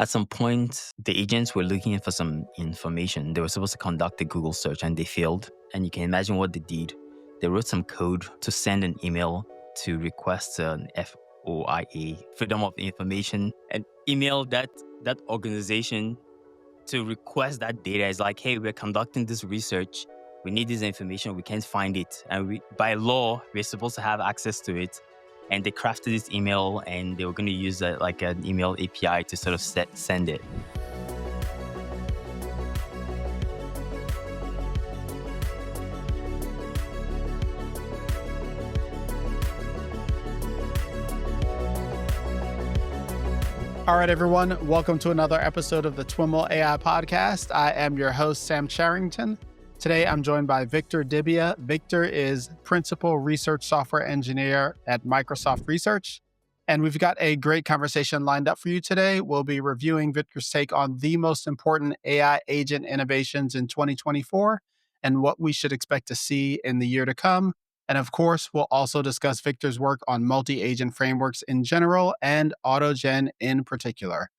At some point, the agents were looking for some information. They were supposed to conduct a Google search and they failed. And you can imagine what they did. They wrote some code to send an email to request an FOIA, Freedom of Information, and email that organization to request that data. Is like, hey, we're conducting this research. We need this information. We can't find it. And by law, we're supposed to have access to it. And they crafted this email and they were going to use like an email API to sort of send it. All right, everyone. Welcome to another episode of the TWIML AI podcast. I am your host, Sam Charrington. Today, I'm joined by Victor Dibia. Victor is Principal Research Software Engineer at Microsoft Research. And we've got a great conversation lined up for you today. We'll be reviewing Victor's take on the most important AI agent innovations in 2024 and what we should expect to see in the year to come. And of course, we'll also discuss Victor's work on multi-agent frameworks in general and AutoGen in particular.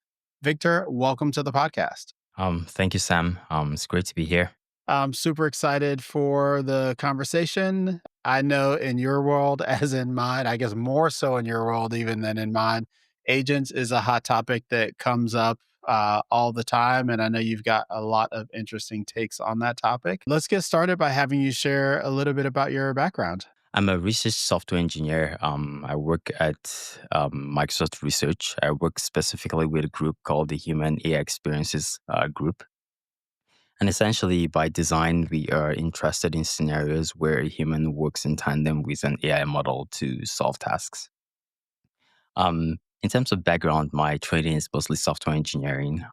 Victor, welcome to the podcast. Thank you, Sam. It's great to be here. I'm super excited for the conversation. I know in your world, as in mine, I guess more so in your world even than in mine, agents is a hot topic that comes up all the time. And I know you've got a lot of interesting takes on that topic. Let's get started by having you share a little bit about your background. I'm a research software engineer. I work at Microsoft Research. I work specifically with a group called the Human AI Experiences Group. And essentially, by design, we are interested in scenarios where a human works in tandem with an AI model to solve tasks. In terms of background, my training is mostly software engineering,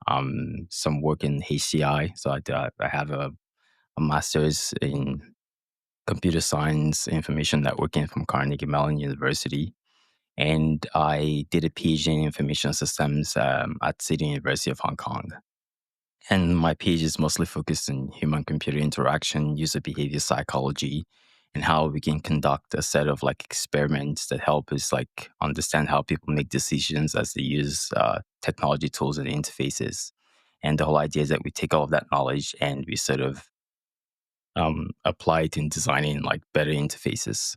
some work in HCI. So I have a master's in computer science, information networking from Carnegie Mellon University. And I did a PhD in information systems at City University of Hong Kong. And my PhD is mostly focused on human-computer interaction, user behavior psychology, and how we can conduct a set of like experiments that help us like understand how people make decisions as they use technology tools and interfaces. And the whole idea is that we take all of that knowledge and we sort of apply it in designing like better interfaces.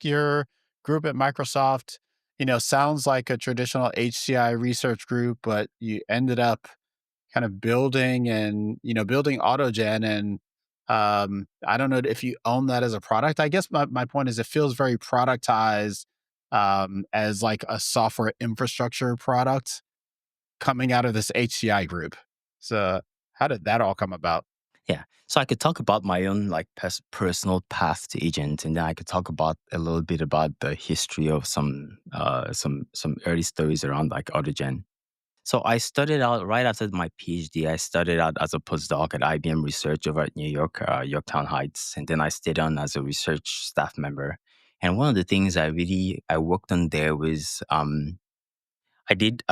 Your group at Microsoft, sounds like a traditional HCI research group, but you ended up kind of building AutoGen. And I don't know if you own that as a product. I guess my point is it feels very productized as like a software infrastructure product coming out of this HCI group. So how did that all come about? Yeah. So I could talk about my own like personal path to agent, and then I could talk about a little bit about the history of some early stories around like AutoGen. So I started out right after my PhD. I started out as a postdoc at IBM Research over at New York, Yorktown Heights, and then I stayed on as a research staff member. And one of the things I worked on there was I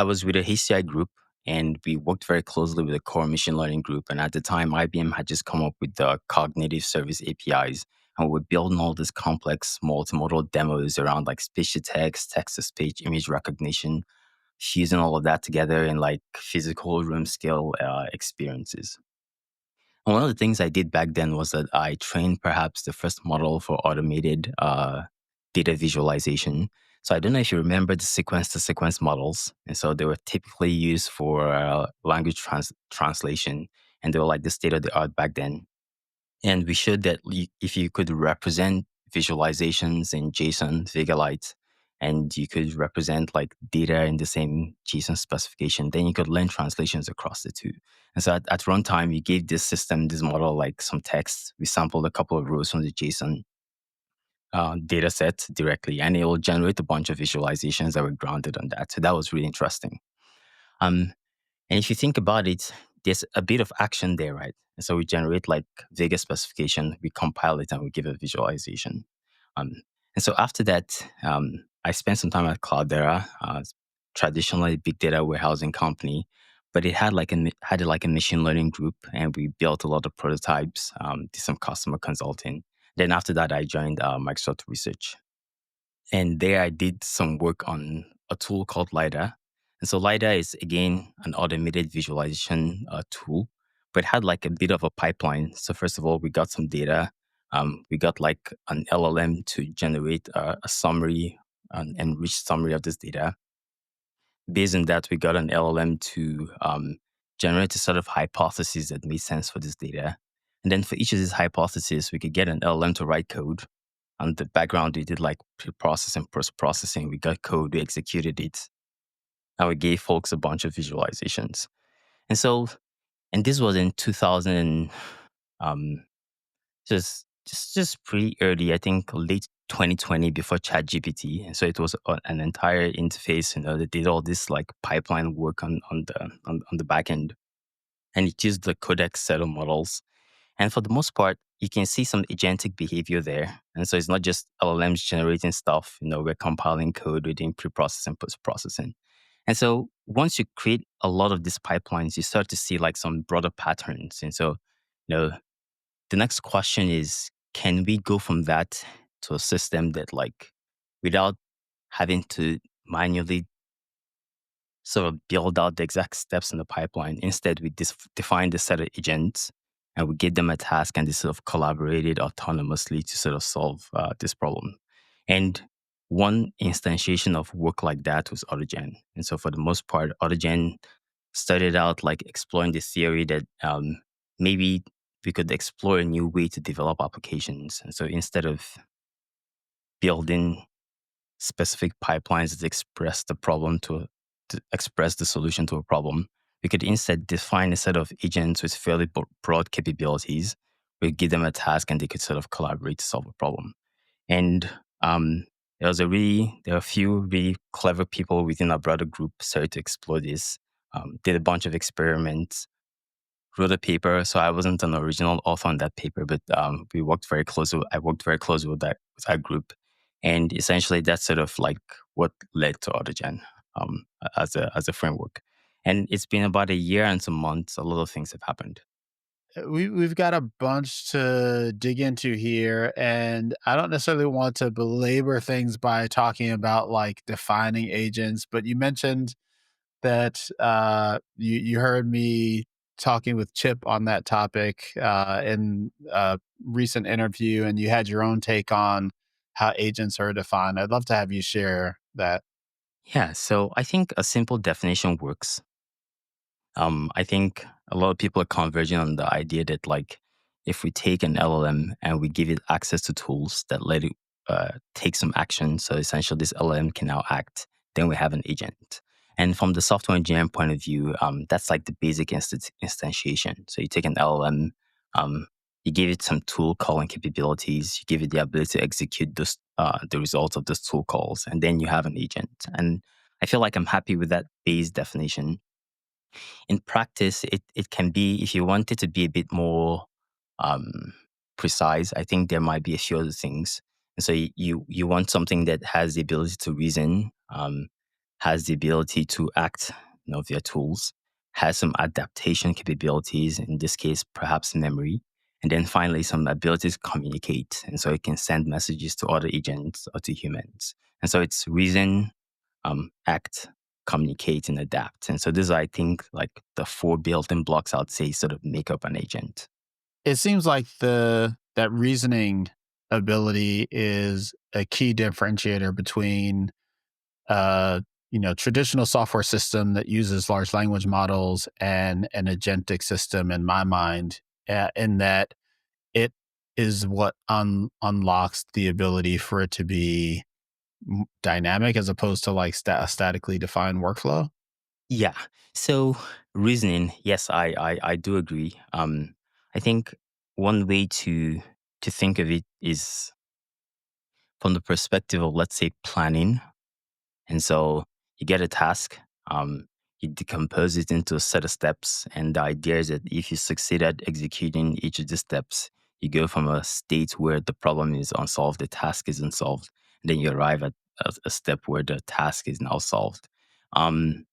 was with a HCI group and we worked very closely with a core machine learning group. And at the time, IBM had just come up with the cognitive service APIs. And we're building all these complex multimodal demos around like speech to text, text to speech, image recognition, fusing all of that together in like physical room scale experiences. And one of the things I did back then was that I trained perhaps the first model for automated data visualization. So I don't know if you remember the sequence-to-sequence models. And so they were typically used for language translation. And they were like the state of the art back then. And we showed that if you could represent visualizations in JSON, Vigalight, and you could represent like data in the same JSON specification, then you could learn translations across the two. And so at runtime, you gave this model, like some text. We sampled a couple of rows from the JSON data set directly, and it will generate a bunch of visualizations that were grounded on that. So that was really interesting. And if you think about it, there's a bit of action there, right? And so we generate like Vega specification, we compile it, and we give a visualization. And so after that, I spent some time at Claude, traditionally big data warehousing company, but it had like a machine learning group, and we built a lot of prototypes, did some customer consulting. Then after that, I joined Microsoft Research. And there I did some work on a tool called LiDAR And so LiDAR is again an automated visualization tool, but it had like a bit of a pipeline. So first of all, we got some data. We got like an LLM to generate a summary, an enriched summary of this data. Based on that, we got an LLM to generate a sort of hypothesis that made sense for this data. And then for each of these hypotheses, we could get an LLM to write code. On the background, we did like pre-processing, post-processing. We got code, we executed it, and we gave folks a bunch of visualizations. And so, and this was in 2000, um, just pretty early, I think late 2020 before ChatGPT. And so it was an entire interface, that did all this like pipeline work on the back end. And it used the codex set of models. And for the most part, you can see some agentic behavior there. And so it's not just LLMs generating stuff, we're compiling code, we're doing pre-processing, post-processing. And so once you create a lot of these pipelines, you start to see like some broader patterns. And so, you know, the next question is, can we go from that to a system that like, without having to manually sort of build out the exact steps in the pipeline. Instead, we define the set of agents and we give them a task and they sort of collaborated autonomously to sort of solve this problem. And one instantiation of work like that was AutoGen. And so for the most part, AutoGen started out like exploring this theory that maybe we could explore a new way to develop applications. And so instead of building specific pipelines that express the problem to express the solution to a problem. We could instead define a set of agents with fairly broad capabilities. We give them a task and they could sort of collaborate to solve a problem. And there are a few really clever people within our broader group started to explore this. Did a bunch of experiments, wrote a paper. So I wasn't an original author on that paper, but we worked very closely. I worked very closely with that group, and essentially that's sort of like what led to AutoGen as a framework. And it's been about a year and some months. A lot of things have happened. We've got a bunch to dig into here, and I don't necessarily want to belabor things by talking about like defining agents, but you mentioned that you heard me talking with Chip on that topic in a recent interview, and you had your own take on how agents are defined. I'd love to have you share that. Yeah. So I think a simple definition works. I think a lot of people are converging on the idea that like if we take an LLM and we give it access to tools that let it take some action, so essentially this LLM can now act, then we have an agent. And from the software engineering point of view, that's like the basic instantiation. So you take an LLM, um, you give it some tool calling capabilities, you give it the ability to execute the results of those tool calls, and then you have an agent. And I feel like I'm happy with that base definition. In practice, it can be, if you want it to be a bit more um, precise, I think there might be a few other things. And so you want something that has the ability to reason, has the ability to act, via tools, has some adaptation capabilities. In this case, perhaps memory, and then finally some ability to communicate. And so it can send messages to other agents or to humans. And so it's reason, act, communicate, and adapt. And so these are, I think, like the four building blocks I'd say sort of make up an agent. It seems like the that reasoning ability is a key differentiator between traditional software system that uses large language models and an agentic system in my mind, in that it is what unlocks the ability for it to be dynamic as opposed to like a statically defined workflow. Yeah. So reasoning, yes, I do agree. I think one way to think of it is from the perspective of, let's say, planning. And so you get a task, you decompose it into a set of steps. And the idea is that if you succeed at executing each of the steps, you go from a state where the problem is unsolved, the task is unsolved, and then you arrive at a step where the task is now solved. Um,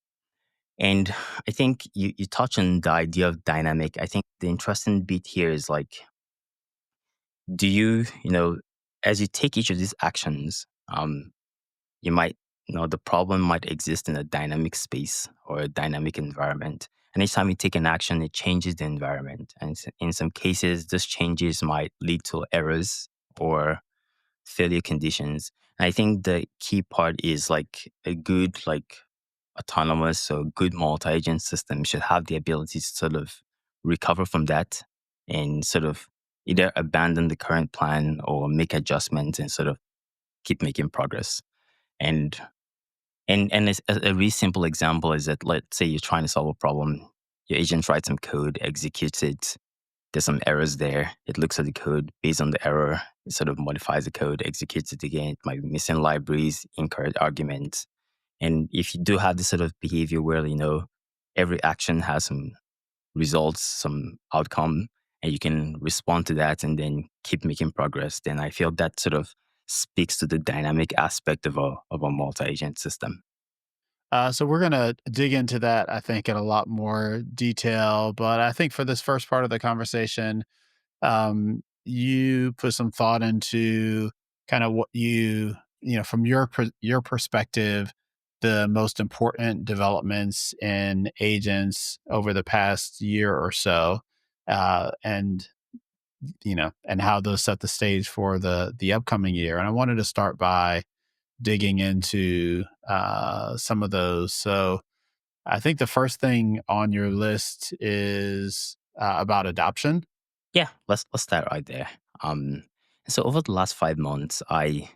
and I think you touch on the idea of dynamic. I think the interesting bit here is like, do you, as you take each of these actions, you might the problem might exist in a dynamic space or a dynamic environment. And each time you take an action, it changes the environment. And in some cases, those changes might lead to errors or failure conditions. And I think the key part is like a good, like autonomous or good multi-agent system should have the ability to sort of recover from that and sort of either abandon the current plan or make adjustments and sort of keep making progress. And it's a really simple example is that, let's say you're trying to solve a problem, your agent writes some code, executes it. There's some errors there. It looks at the code based on the error. It sort of modifies the code, executes it again. It might be missing libraries, incorrect arguments. And if you do have this sort of behavior where, every action has some results, some outcome, and you can respond to that and then keep making progress, then I feel that sort of speaks to the dynamic aspect of a multi-agent system. So we're going to dig into that, I think, in a lot more detail. But I think for this first part of the conversation, you put some thought into kind of what from your perspective, the most important developments in agents over the past year or so, and and how those set the stage for the upcoming year. And I wanted to start by digging into some of those. So I think the first thing on your list is about adoption. Yeah, let's start right there. Um, so over the last 5 months, I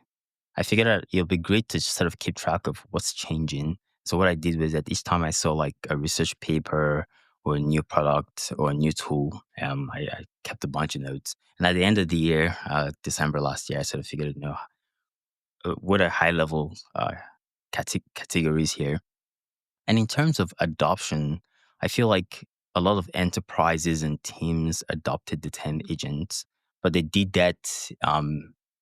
figured out it'll be great to just sort of keep track of what's changing. So what I did was that each time I saw like a research paper or a new product or a new tool, I kept a bunch of notes. And at the end of the year, December last year, I sort of figured, what are high level categories here. And in terms of adoption, I feel like a lot of enterprises and teams adopted the term agents, but they did that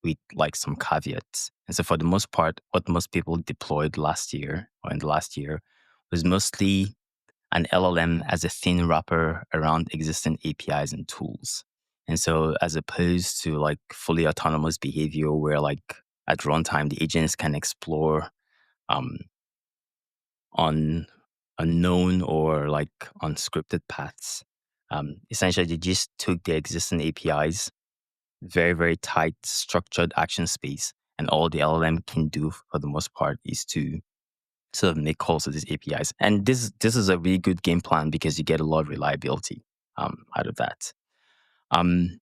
with like some caveats. And so, for the most part, what most people deployed last year or in the last year was mostly an LLM as a thin wrapper around existing APIs and tools. And so, as opposed to like fully autonomous behavior, where like at runtime, the agents can explore um, on unknown or like unscripted paths. Essentially, they just took the existing APIs, very, very tight, structured action space, and all the LLM can do for the most part is to sort of make calls to these APIs. And this is a really good game plan because you get a lot of reliability out of that. Um,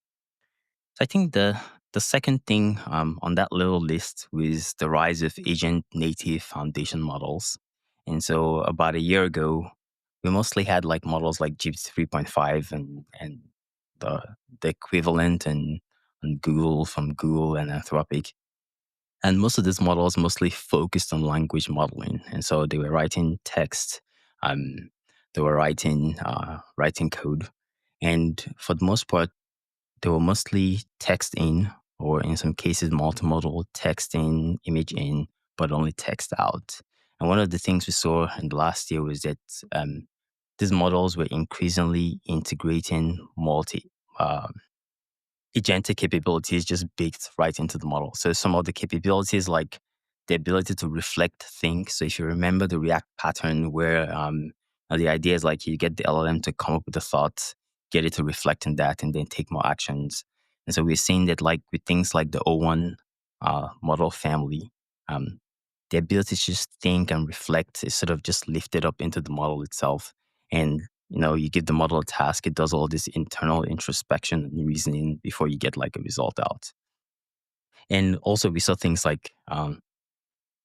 so I think the second thing on that little list was the rise of agent native foundation models. And so about a year ago, we mostly had like models like GPT 3.5 and the the equivalent and on Google from Google and Anthropic. And most of these models mostly focused on language modeling. And so they were writing text, um, they were writing code. And for the most part, they were mostly text in, or in some cases, multimodal text in, image in, but only text out. And one of the things we saw in the last year was that these models were increasingly integrating uh, agentic capabilities just baked right into the model. So some of the capabilities like the ability to reflect think. So if you remember the React pattern where the idea is like you get the LLM to come up with a thought, get it to reflect on that, and then take more actions. And so we're seeing that like with things like the O1 model family, um, the ability to just think and reflect is sort of just lifted up into the model itself. And you give the model a task, it does all this internal introspection and reasoning before you get like a result out. And also we saw things like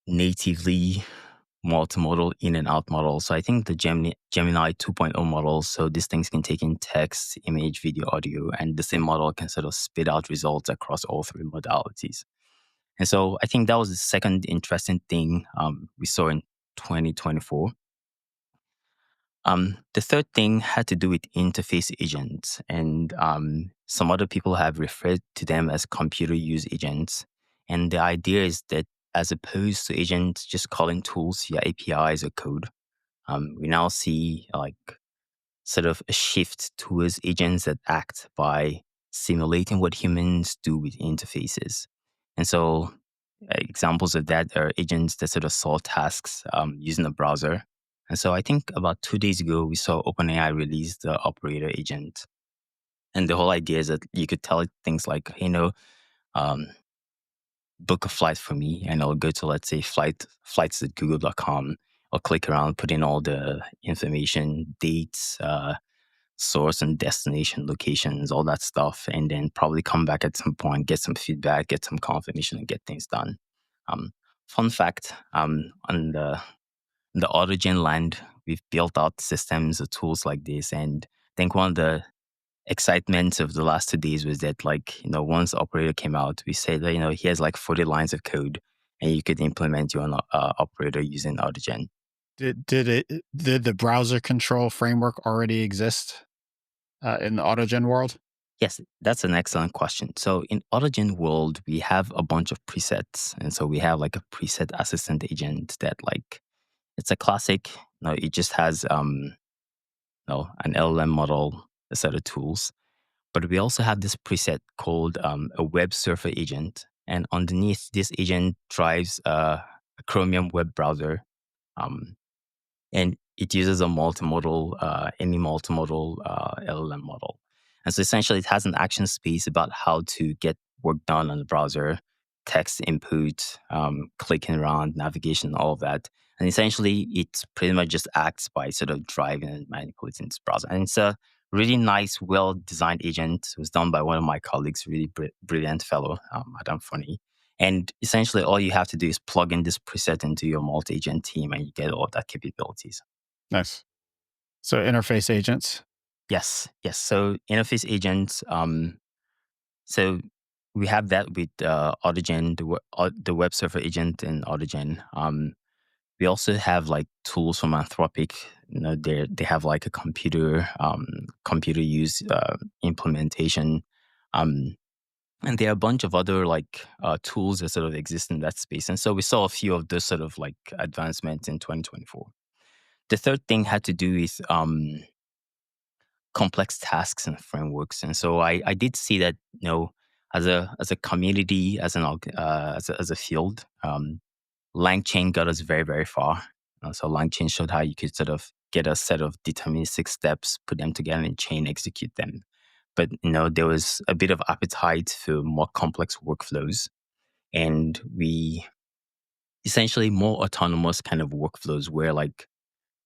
natively multimodal in and out models. So I think the Gemini 2.0 models, so these things can take in text, image, video, audio, and the same model can sort of spit out results across all three modalities. And so I think that was the second interesting thing we saw in 2024. The third thing had to do with interface agents, and some other people have referred to them as computer use agents. And the idea is that as opposed to agents just calling tools via APIs or code, we now see like sort of a shift towards agents that act by simulating what humans do with interfaces. And so examples of that are agents that sort of solve tasks using a browser. And so I think about 2 days ago, we saw OpenAI release the operator agent. And the whole idea is that you could tell it things like, um, book a flight for me, and I'll go to, let's say, flights at google.com. I'll click around, put in all the information, dates, source and destination locations, all that stuff, and then probably come back at some point, get some feedback, get some confirmation, and get things done. Um, Fun fact: on the AutoGen land, we've built out systems or tools like this, and I think one of the excitement of the last 2 days was that, like, once operator came out, we said that, he has like 40 lines of code, and you could implement your own operator using AutoGen. Did the browser control framework already exist in the AutoGen world? Yes, that's an excellent question. So in AutoGen world, we have a bunch of presets. And so we have like a preset assistant agent that, like, it's a classic. It just has an LLM model, a set of tools. But we also have this preset called a web surfer agent. And underneath this agent drives a Chromium web browser. Um, and it uses a multimodal, any multimodal LLM model. And so essentially, it has an action space about how to get work done on the browser, text input, clicking around, navigation, all of that. And essentially, it pretty much just acts by sort of driving and manipulating this browser. And it's a really nice, well-designed agent. It was done by one of my colleagues, really brilliant fellow, Adam Funny. And essentially, all you have to do is plug in this preset into your multi-agent team, and you get all of that capabilities. Nice. So interface agents. Yes, yes. So interface agents. So we have that with AutoGen, the web server agent in AutoGen. We also have like tools from Anthropic. They have like a computer use implementation. Um, And there are a bunch of other like tools that sort of exist in that space. And so we saw a few of those sort of like advancements in 2024. The third thing had to do with complex tasks and frameworks. And so I did see that, as a community, as a field, LangChain got us very, very far. So LangChain showed how you could sort of get a set of deterministic steps, put them together in chain, execute them. But there was a bit of appetite for more complex workflows, and we essentially more autonomous kind of workflows where, like,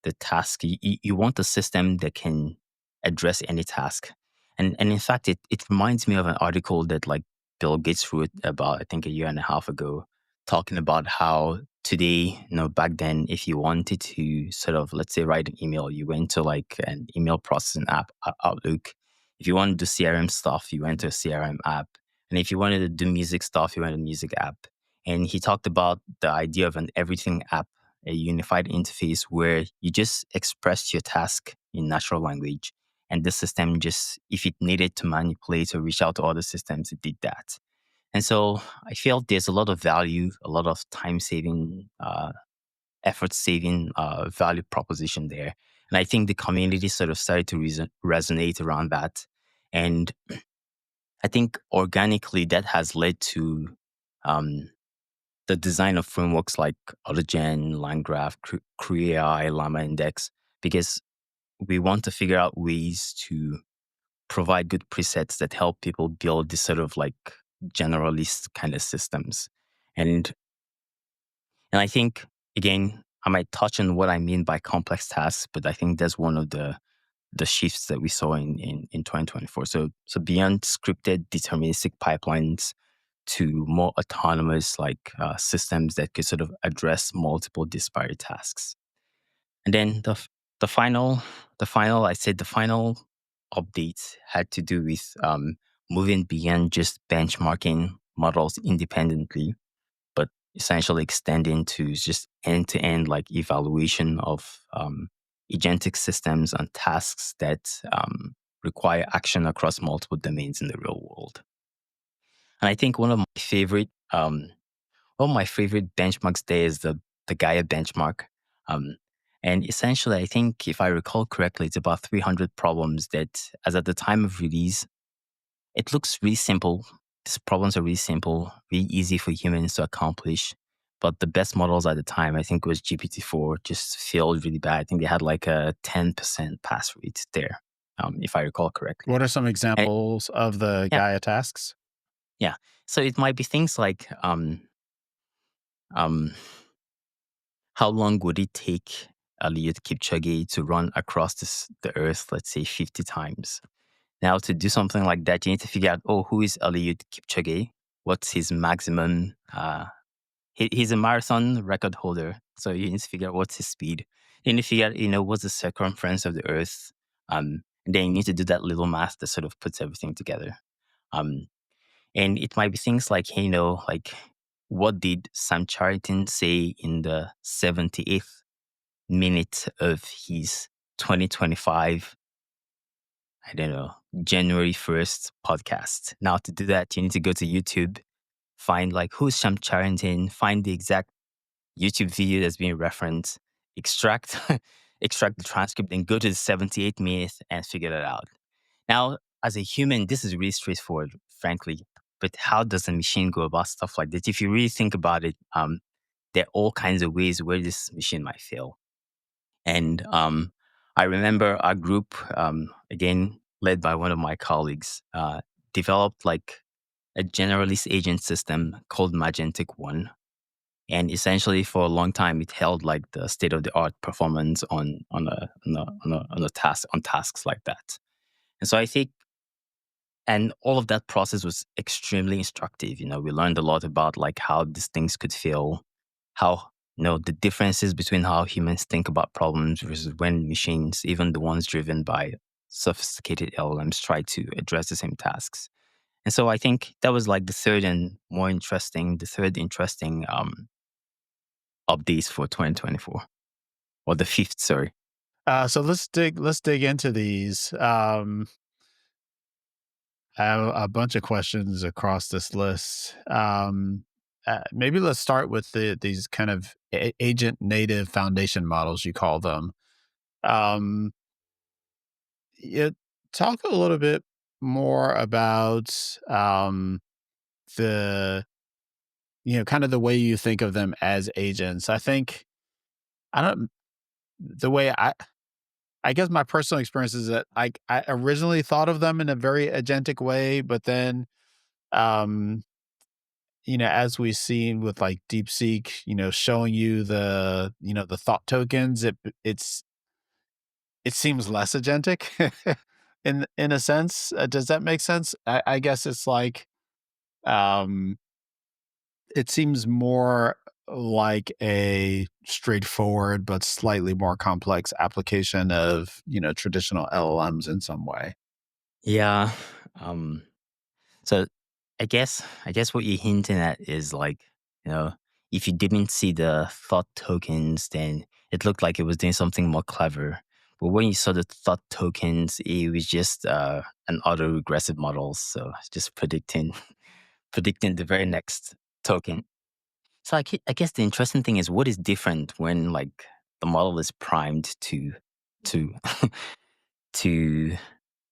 the task you want a system that can address any task. And in fact, it reminds me of an article that, like, Bill Gates wrote about, I think, a year and a half ago, talking about how today, back then, if you wanted to sort of, let's say, write an email, you went to like an email processing app, Outlook. If you wanted to do CRM stuff, you went to a CRM app. And if you wanted to do music stuff, you went to a music app. And he talked about the idea of an everything app, a unified interface where you just express your task in natural language. And the system just, if it needed to manipulate or reach out to other systems, it did that. And so I feel there's a lot of value, a lot of time saving, effort saving value proposition there. And I think the community sort of started to resonate around that. And I think organically that has led to um, the design of frameworks like AutoGen, LangGraph, CrewAI, Llama Index, because we want to figure out ways to provide good presets that help people build this sort of like generalist kind of systems. And and I think, again, I might touch on what I mean by complex tasks, but I think that's one of the shifts that we saw in 2024. So beyond scripted deterministic pipelines to more autonomous like systems that could sort of address multiple disparate tasks. And then the final the final update had to do with moving beyond just benchmarking models independently, but essentially extending to just end to end like evaluation of agentic systems and tasks that require action across multiple domains in the real world. And I think one of my favorite benchmarks there is the Gaia benchmark. Um, and essentially, I think if I recall correctly, it's about 300 problems that, as at the time of release, it looks really simple. these problems are really simple, really easy for humans to accomplish. But the best models at the time, I think, was GPT-4, just failed really bad. I think they had like a 10% pass rate there, if I recall correctly. What are some And examples of the yeah, Gaia tasks? yeah. So it might be things like um, how long would it take Eliud Kipchoge to run across the earth, let's say 50 times? Now, to do something like that, you need to figure out, oh, who is Eliud Kipchoge? What's his maximum? He's a marathon record holder, so you need to figure out what's his speed. You need to figure out, what's the circumference of the Earth. And then you need to do that little math that sort of puts everything together. Um, and it might be things like, like what did Sam Charrington say in the 78th minute of his 2025, I don't know, January 1st podcast? Now, to do that, you need to go to YouTube, find like who's Sam Charrington, find the exact YouTube video that's being referenced, extract extract the transcript, and go to the 78th minute and figure that out. Now, as a human, this is really straightforward, frankly. But how does a machine go about stuff like this? If you really think about it, there are all kinds of ways where this machine might fail. And I remember our group, again led by one of my colleagues, developed like a generalist agent system called Agentic 1. And essentially, for a long time, it held like the state of the art performance on tasks like that. And so I think, and all of that process was extremely instructive. We learned a lot about like how these things could feel, how the differences between how humans think about problems versus when machines, even the ones driven by sophisticated LLMs, try to address the same tasks. And so I think that was like the third interesting updates for 2024, or the fifth, sorry. So let's dig into these. I have a bunch of questions across this list. Maybe let's start with these kind of agent native foundation models, you call them. Um, you talk a little bit more about the kind of the way you think of them as agents. I don't the way I guess my personal experience is that I originally thought of them in a very agentic way, but then um as we've seen with like DeepSeek, showing you the thought tokens, it seems less agentic in a sense. Does that make sense? I guess it's like um it seems more like a straightforward but slightly more complex application of traditional LLMs in some way. Yeah. Um, so I guess what you're hinting at is like, you know, if you didn't see the thought tokens, then it looked like it was doing something more clever. But when you saw the thought tokens, it was just an auto-regressive model. So it's just predicting the very next token. So I guess the interesting thing is what is different when like the model is primed to to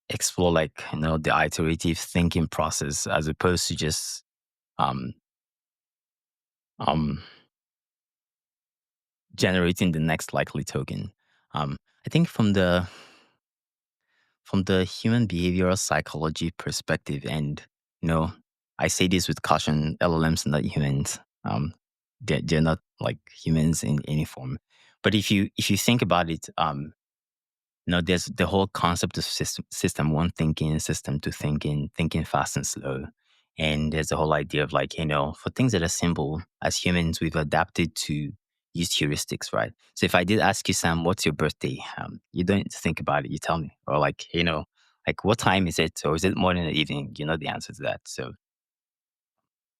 explore like the iterative thinking process as opposed to just um um generating the next likely token. I think from the human behavioral psychology perspective, and I say this with caution, LLMs are not humans. They're not like humans in any form. But if you think about it, there's the whole concept of system one thinking, system two thinking, thinking fast and slow. And there's the whole idea of like, for things that are simple, as humans, we've adapted to use heuristics, right? So if I did ask you, Sam, what's your birthday? You don't need to think about it. You tell me. Or like, like what time is it? Or is it morning or evening? You know the answer to that. So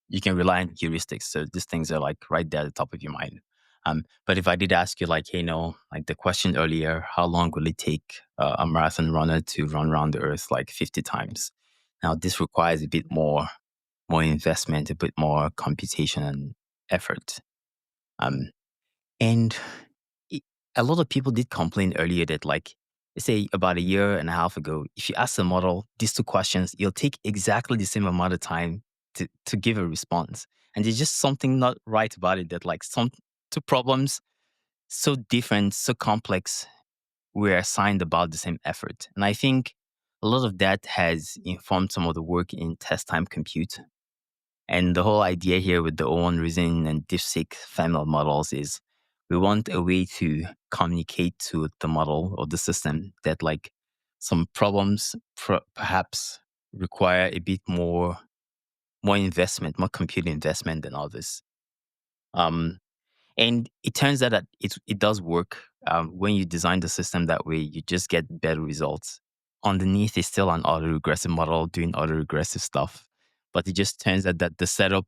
you can rely on heuristics. So these things are like right there at the top of your mind. But if I did ask you, like, like the question earlier, how long will it take a marathon runner to run around the earth like 50 times? Now, this requires a bit more investment, a bit more computation and effort. Um, and it, a lot of people did complain earlier that, like, let's say about a year and a half ago, if you ask the model these two questions, it'll take exactly the same amount of time to give a response. And there's just something not right about it, that like some two problems so different, so complex, were assigned about the same effort. And I think a lot of that has informed some of the work in test time compute. And the whole idea here with the O1 reasoning and DeepSeek family models is we want a way to communicate to the model or the system that like some problems perhaps require a bit more investment, more compute investment than others. Um, and it turns out that it does work. When you design the system that way, you just get better results. Underneath is still an autoregressive model doing autoregressive stuff, but it just turns out that the setup,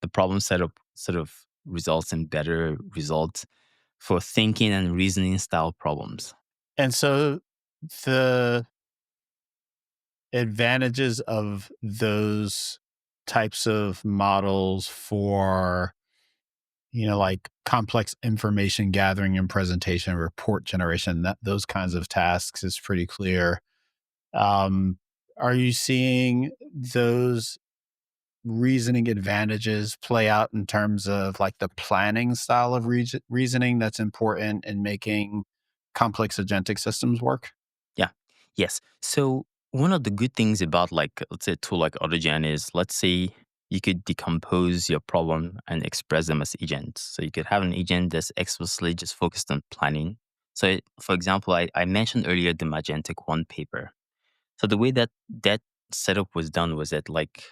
the problem setup sort of results in better results for thinking and reasoning style problems. And so the advantages of those types of models for, like complex information gathering and presentation, report generation, that those kinds of tasks is pretty clear. Um, are you seeing those reasoning advantages play out in terms of like the planning style of reasoning that's important in making complex agentic systems work? Yeah. Yes. So one of the good things about like let's say a tool like AutoGen is, let's say you could decompose your problem and express them as agents. So you could have an agent that's explicitly just focused on planning. So for example, I mentioned earlier the Agentic one paper. So the way that that setup was done was that like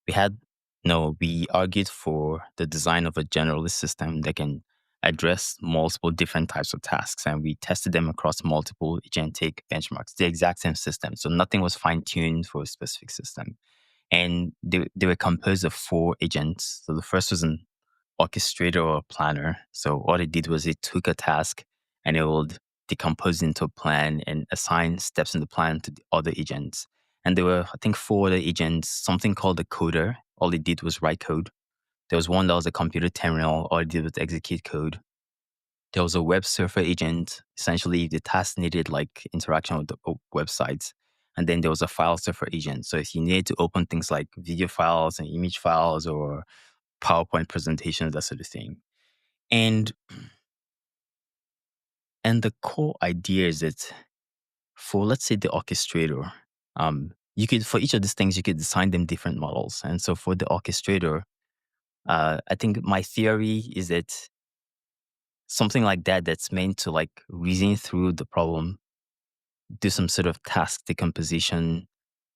we had no, we argued for the design of a generalist system that can address multiple different types of tasks, and we tested them across multiple agentic benchmarks, the exact same system. So nothing was fine-tuned for a specific system. And they were composed of 4 agents. So the first was an orchestrator or a planner. So what it did was it took a task and it would decompose into a plan and assign steps in the plan to the other agents. And there were, I think, 4 other agents, something called a coder. All it did was write code. There was one that was a computer terminal. All it did was execute code. There was a web surfer agent. Essentially, the task needed like interaction with the websites. And then there was a file surfer agent. So if you needed to open things like video files and image files or PowerPoint presentations, that sort of thing. And the core idea is that for, let's say, the orchestrator, you could, for each of these things, you could assign them different models. And so for the orchestrator, I think my theory is that something like that that's meant to like reason through the problem, do some sort of task decomposition,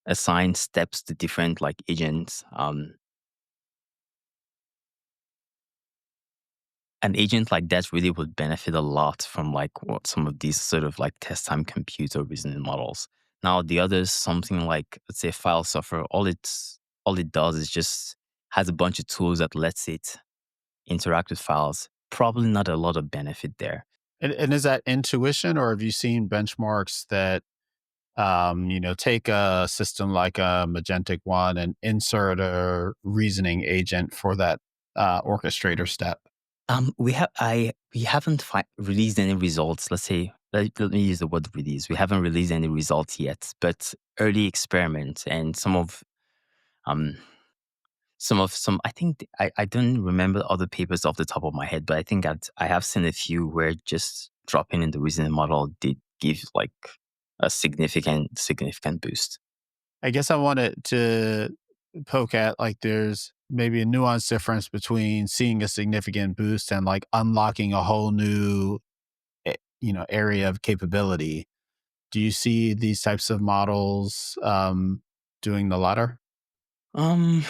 assign steps to different like agents. An agent like that really would benefit a lot from like what some of these sort of like test time compute or reasoning models. Now the others, something like let's say file software, all it does is just has a bunch of tools that lets it interact with files. Probably not a lot of benefit there. And is that intuition, or have you seen benchmarks that take a system like a Magentic One and insert a reasoning agent for that orchestrator step? We haven't released any results. Let's say let me use the word release. We haven't released any results yet, but early experiments and um some I think I don't remember other papers off the top of my head, but I think that I have seen a few where just dropping in the reasoning model did give like a significant boost. I guess I wanted to poke at like there's maybe a nuanced difference between seeing a significant boost and like unlocking a whole new area of capability. Do you see these types of models doing the latter? Um,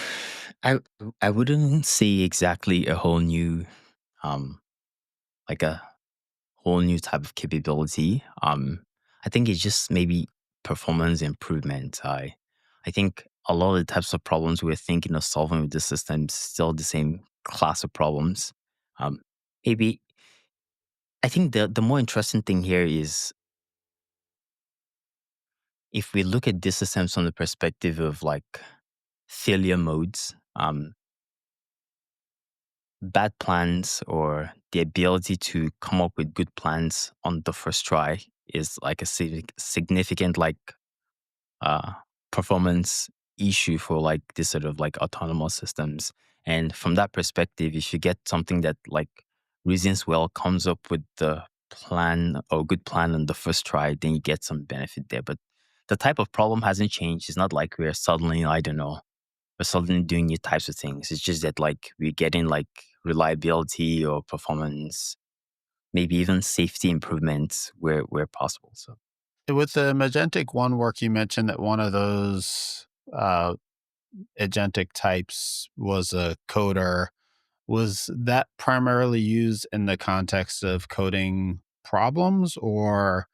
I I wouldn't say exactly a whole new um like a whole new type of capability. I think it's just maybe performance improvement. I think a lot of the types of problems we're thinking of solving with the system is still the same class of problems. Um, maybe I think the more interesting thing here is if we look at these systems from the perspective of like failure modes. Bad plans or the ability to come up with good plans on the first try is like a significant like uh, performance issue for like this sort of like autonomous systems. And from that perspective, if you get something that like reasons well, comes up with the plan or good plan on the first try, then you get some benefit there. But the type of problem hasn't changed. It's not like we're suddenly, I don't know, we're suddenly doing new types of things. It's just that like we're getting like reliability or performance, maybe even safety improvements where possible. So With the Magentic One work, you mentioned that one of those agentic types was a coder. Was that primarily used in the context of coding problems, or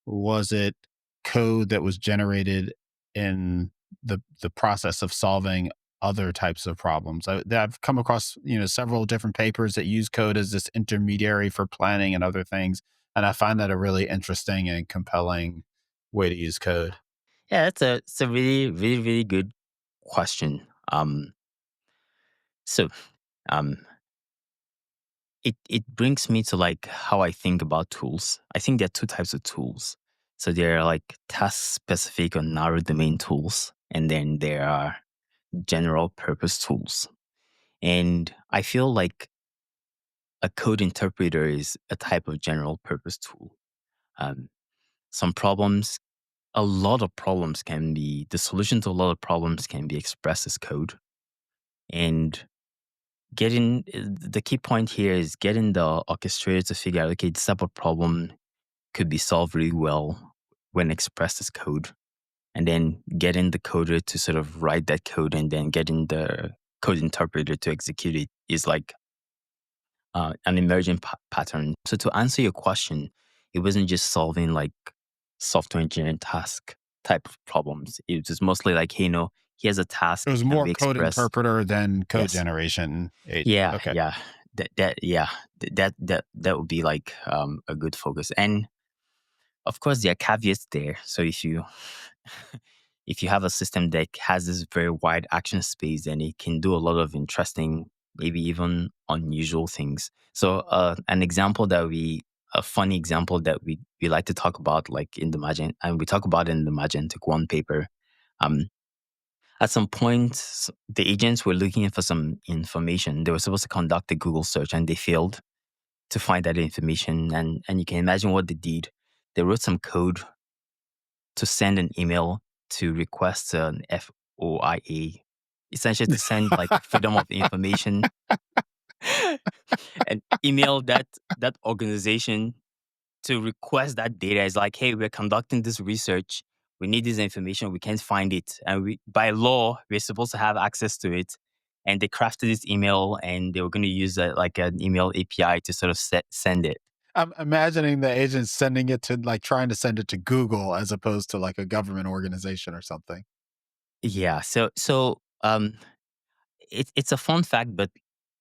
was it code that was generated in the process of solving other types of problems? I've come across several different papers that use code as this intermediary for planning and other things, and I find that a really interesting and compelling way to use code. yeah, it's a really really really good question. So um, it brings me to like how I think about tools. I think there are two types of tools. So there are like task specific or narrow domain tools, and then there are general purpose tools. And I feel like a code interpreter is a type of general purpose tool. Um, some problems, a lot of problems can be, the solution to a lot of problems can be expressed as code. And the key point here is getting the orchestrator to figure out, okay, this type of problem could be solved really well when expressed as code. And then getting the coder to sort of write that code and then getting the code interpreter to execute it is like an emergent pattern. So to answer your question, it wasn't just solving like software engineering task type of problems. It was mostly like, hey, here's a It task. was Can more we code express? interpreter than code Yes. generation agent. Yeah. Okay. Yeah. Yeah. That would be like a good focus. And of course, there are caveats there. So if you have a system that has this very wide action space, then it can do a lot of interesting, maybe even unusual things. So a funny example that we like to talk about, like in the and we talk about in the Magentic One paper. Um, at some point, the agents were looking for some information. They were supposed to conduct a Google search, and they failed to find that information. And you can imagine what they did. They wrote some code to send an email to request an FOIA, essentially to send like freedom of information and email that organization to request that data. Is like, hey, we're conducting this research. We need this information. We can't find it, and we by law we're supposed to have access to it. And they crafted this email, and they were going to use like an email API to sort of send it. I'm imagining the agent sending it to like trying to send it to Google as opposed to like a government organization or something. Yeah. So it's a fun fact, but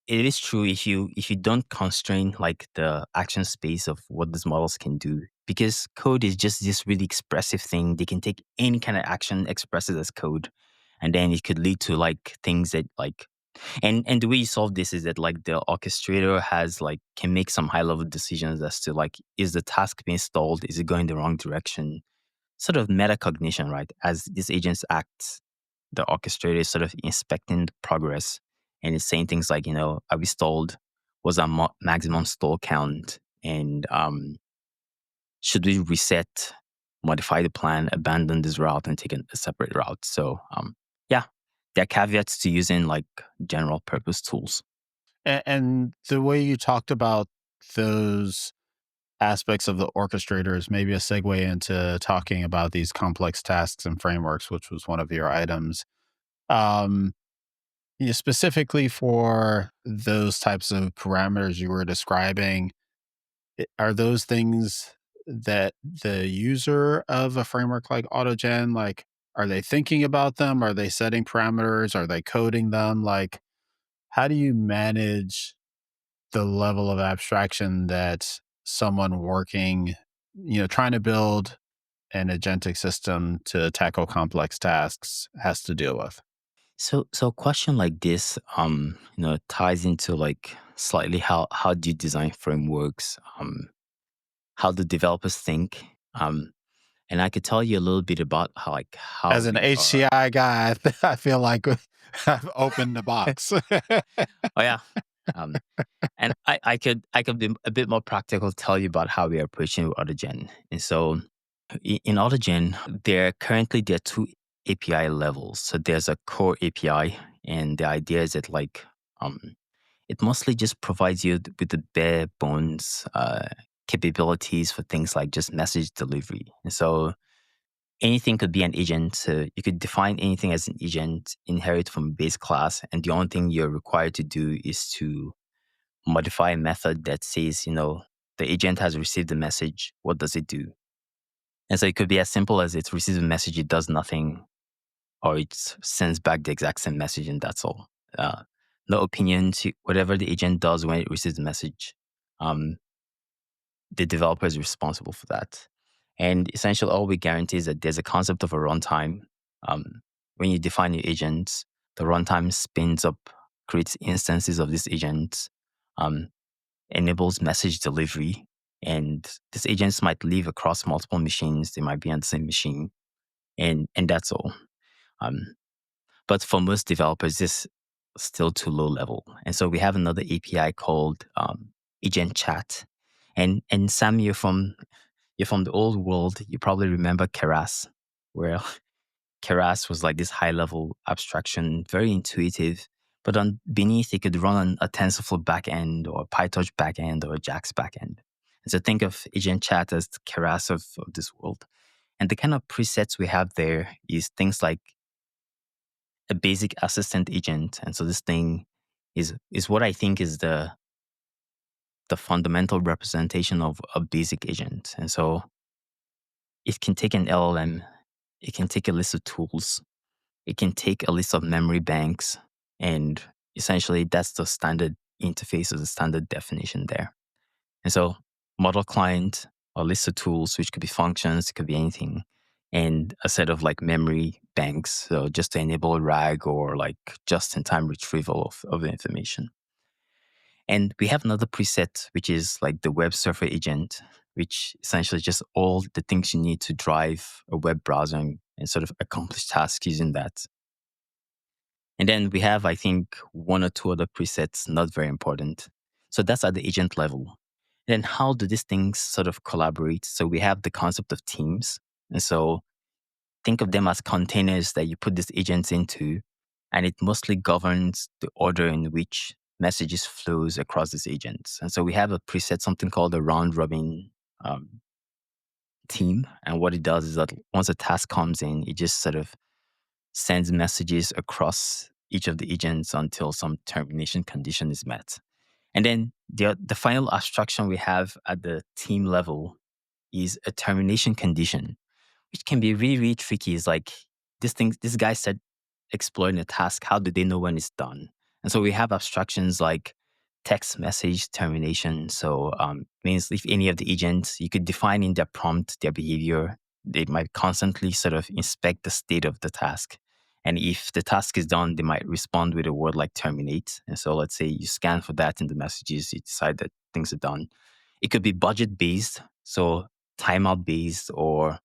it is true if you don't constrain like the action space of what these models can do, because code is just this really expressive thing. They can take any kind of action, express it as code, and then it could lead to like things that like and the way you solve this is that like the orchestrator has like can make some high level decisions as to like, is the task being stalled, is it going the wrong direction, sort of metacognition, right? As these agents act, the orchestrator is sort of inspecting the progress and it's saying things like, are we stalled? Was our maximum stall count? And should we reset, modify the plan, abandon this route and take a separate route? So, yeah, there are caveats to using like general purpose tools. And the way you talked about those aspects of the orchestrator is maybe a segue into talking about these complex tasks and frameworks, which was one of your items. Um, Specifically for those types of parameters you were describing, are those things that the user of a framework like AutoGen, like, are they thinking about them? Are they setting parameters? Are they coding them? Like, how do you manage the level of abstraction that someone working, trying to build an agentic system to tackle complex tasks has to deal with? So a question like this, ties into like slightly how do you design frameworks? How do developers think? And I could tell you a little bit about how As an we are. HCI guy, I feel like I've opened the box. Oh yeah. Um, and I could be a bit more practical, tell you about how we are approaching with AutoGen. And so in AutoGen, there are two API levels. So there's a core API, and the idea is that um, it mostly just provides you with the bare bones capabilities for things like just message delivery. And so anything could be an agent. So you could define anything as an agent, inherit from a base class, and the only thing you're required to do is to modify a method that says, the agent has received the message. What does it do? And so it could be as simple as it receives a message, it does nothing, or it sends back the exact same message, and that's all. No opinions. Whatever the agent does when it receives the message, um, the developer is responsible for that. And essentially, all we guarantee is that there's a concept of a runtime. When you define your agents, the runtime spins up, creates instances of these agents, um, enables message delivery. And these agents might live across multiple machines. They might be on the same machine. And that's all. Um, but for most developers, this is still too low level. And so we have another API called Agent Chat. And Sam, you're from the old world. You probably remember Keras, where Keras was like this high level abstraction, very intuitive. But on beneath, it could run on a TensorFlow backend or a PyTorch backend or a JAX backend. And so think of Agent Chat as the Keras of this world. And the kind of presets we have there is things like a basic assistant agent. And so this thing is what I think is the fundamental representation of a basic agent. And so it can take an LLM, it can take a list of tools, it can take a list of memory banks, and essentially that's the standard interface or the standard definition there. And so model client, a list of tools, which could be functions, it could be anything, and a set of like memory banks, so just to enable RAG or like just-in-time retrieval of the information. And we have another preset, which is like the web server agent, which essentially just all the things you need to drive a web browser and sort of accomplish tasks using that. And then we have, I think, one or two other presets, not very important. So that's at the agent level. Then how do these things sort of collaborate? So we have the concept of teams. And so think of them as containers that you put these agents into, and it mostly governs the order in which messages flows across these agents. And so we have a preset, something called a round robin um, team. And what it does is that once a task comes in, it just sort of sends messages across each of the agents until some termination condition is met. And then the final abstraction we have at the team level is a termination condition, which can be really, really tricky. Is like this guy said exploring a task, how do they know when it's done? And so we have abstractions like text message termination. So means if any of the agents, you could define in their prompt their behavior. They might constantly sort of inspect the state of the task. And if the task is done, they might respond with a word like terminate. And so let's say you scan for that in the messages, you decide that things are done. It could be budget based, so timeout based, or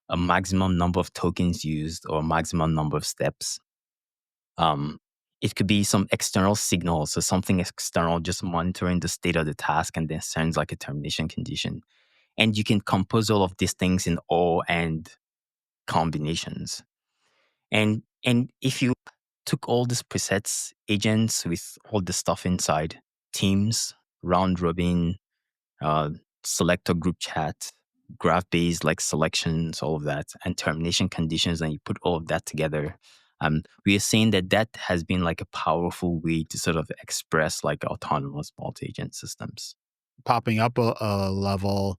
a maximum number of tokens used or maximum number of steps. Um, it could be some external signal, so something external just monitoring the state of the task and then sends like a termination condition. And you can compose all of these things in or and combinations. And if you took all these presets, agents with all the stuff inside, teams, round robin, uh, selector group chat, graph based like selections, all of that, and termination conditions, and you put all of that together. We are saying that that has been like a powerful way to sort of express like autonomous multi-agent systems. Popping up a level,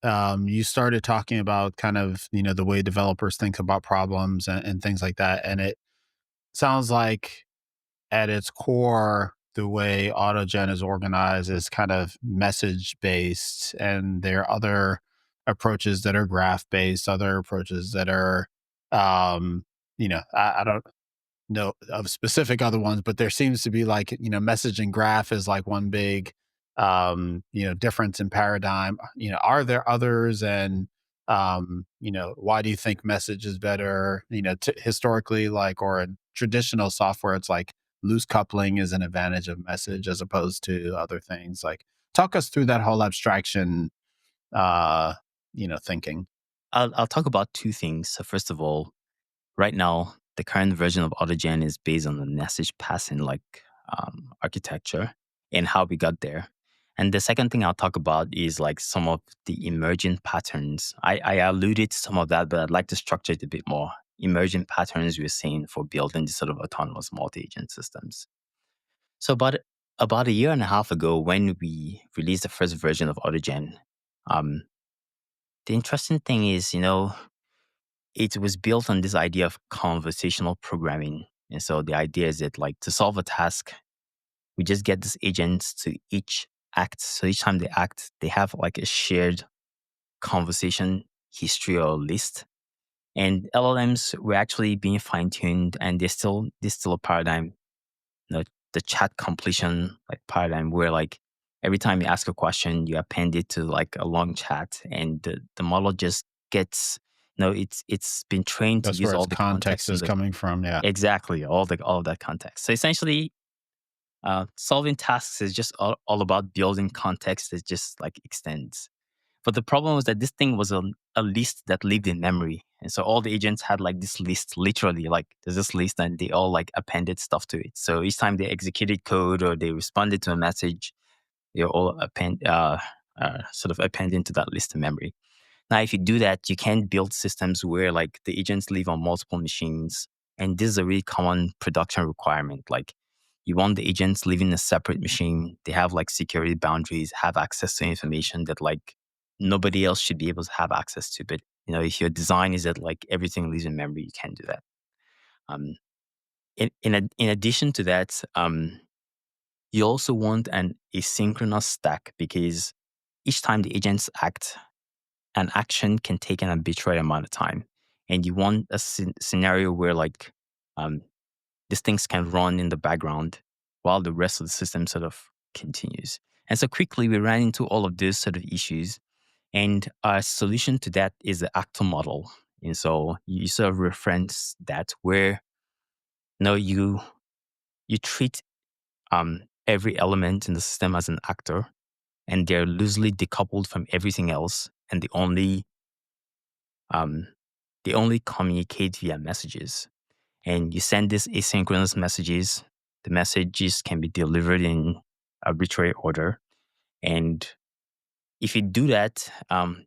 you started talking about kind of, the way developers think about problems and things like that. And it sounds like at its core, the way AutoGen is organized is kind of message based, and there are other approaches that are graph based, other approaches that are, I don't know of specific other ones, but there seems to be like, message and graph is like one big, difference in paradigm. Are there others? And Why do you think message is better? Historically, like, or in traditional software, it's like loose coupling is an advantage of message as opposed to other things. Like, talk us through that whole abstraction, uh, thinking. I'll talk about two things. So first of all, right now, the current version of AutoGen is based on the message passing architecture and how we got there. And the second thing I'll talk about is like some of the emergent patterns. I alluded to some of that, but I'd like to structure it a bit more. Emergent patterns we're seeing for building these sort of autonomous multi-agent systems. So about a year and a half ago, when we released the first version of AutoGen, um, the interesting thing is, it was built on this idea of conversational programming. And so the idea is that like to solve a task, we just get these agents to each act. So each time they act, they have like a shared conversation history or list. And LLMs were actually being fine-tuned and there's still a paradigm, the chat completion like paradigm where like every time you ask a question, you append it to like a long chat and the model just gets it's been trained to That's use where all its the context context in is the coming from. Yeah. exactly all of that context. So essentially, solving tasks is just all about building context that just like extends. But the problem was that this thing was a list that lived in memory. And so all the agents had like this list, literally, like there's this list and they all like appended stuff to it. So each time they executed code or they responded to a message, they all sort of append into that list of memory. Now, if you do that, you can build systems where like the agents live on multiple machines. And this is a really common production requirement. Like you want the agents living in a separate machine. They have like security boundaries, have access to information that like nobody else should be able to have access to. But if your design is that like everything lives in memory, you can't do that. Um, in addition to that, you also want an asynchronous stack because each time the agents act, an action can take an arbitrary amount of time. And you want a scenario where like um, these things can run in the background while the rest of the system sort of continues. And so quickly we ran into all of these sort of issues. And our solution to that is the actor model. And so you sort of reference that where you treat every element in the system as an actor and they're loosely decoupled from everything else. And um, they only communicate via messages. And you send these asynchronous messages. The messages can be delivered in arbitrary order. And if you do that,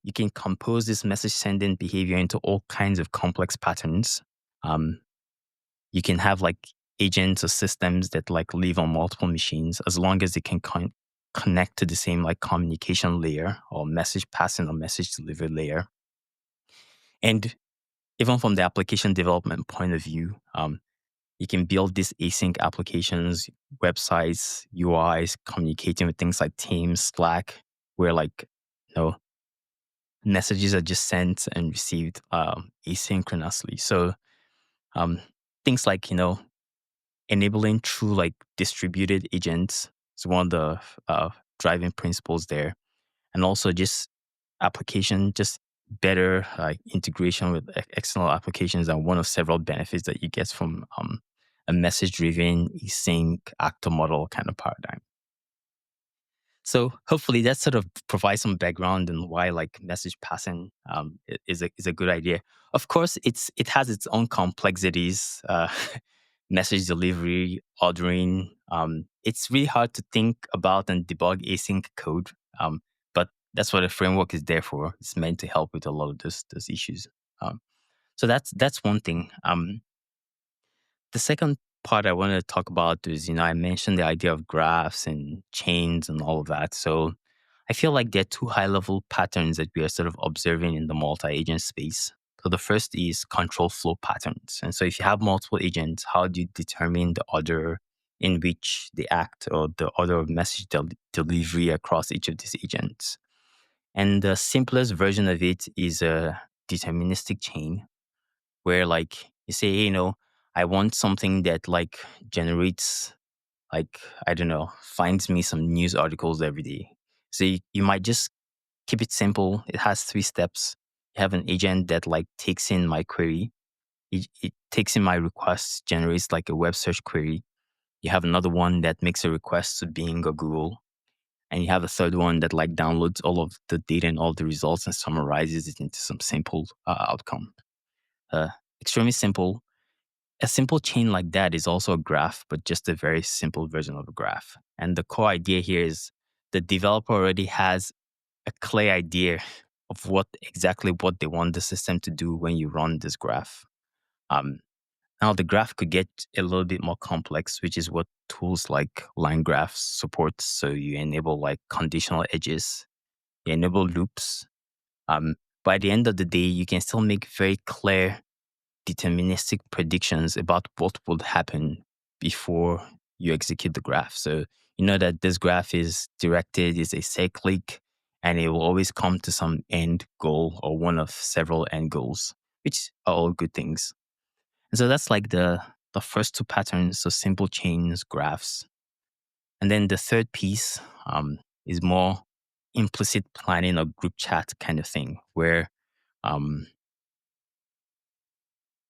you can compose this message sending behavior into all kinds of complex patterns. Um, you can have like agents or systems that like live on multiple machines as long as they can connect to the same like communication layer or message passing or message delivery layer. And even from the application development point of view, you can build these async applications, websites, UIs, communicating with things like Teams, Slack, where like, messages are just sent and received asynchronously. So um, things like, enabling true like distributed agents is one of the driving principles there. And also just application, just better integration with external applications are one of several benefits that you get from a message-driven async actor model kind of paradigm. So hopefully that sort of provides some background on why like message passing is a good idea. Of course, it has its own complexities. Message delivery, ordering. It's really hard to think about and debug async code. But that's what a framework is there for. It's meant to help with a lot of those issues. Um, so that's one thing. The second part I want to talk about is, I mentioned the idea of graphs and chains and all of that. So I feel like there are two high level patterns that we are sort of observing in the multi agent space. So the first is control flow patterns. And so if you have multiple agents, how do you determine the order in which they act or the order of message delivery across each of these agents? And the simplest version of it is a deterministic chain where like you say, I want something that like generates like, I don't know, finds me some news articles every day. So you might just keep it simple. It has 3 steps. You have an agent that like takes in my query. It takes in my request, generates like a web search query. You have another one that makes a request to Bing or Google. And you have a third one that like downloads all of the data and all the results and summarizes it into some simple outcome. Uh, Extremely simple. A simple chain like that is also a graph, but just a very simple version of a graph. And the core idea here is the developer already has a clear idea of what they want the system to do when you run this graph. Um, Now the graph could get a little bit more complex, which is what tools like line graphs support. So you enable like conditional edges, you enable loops. By the end of the day, you can still make very clear deterministic predictions about what would happen before you execute the graph. So you know that this graph is directed, is a cyclic, and it will always come to some end goal or one of several end goals, which are all good things. And so that's like the first two patterns, so simple chains, graphs. And then the third piece is more implicit planning or group chat kind of thing, where um,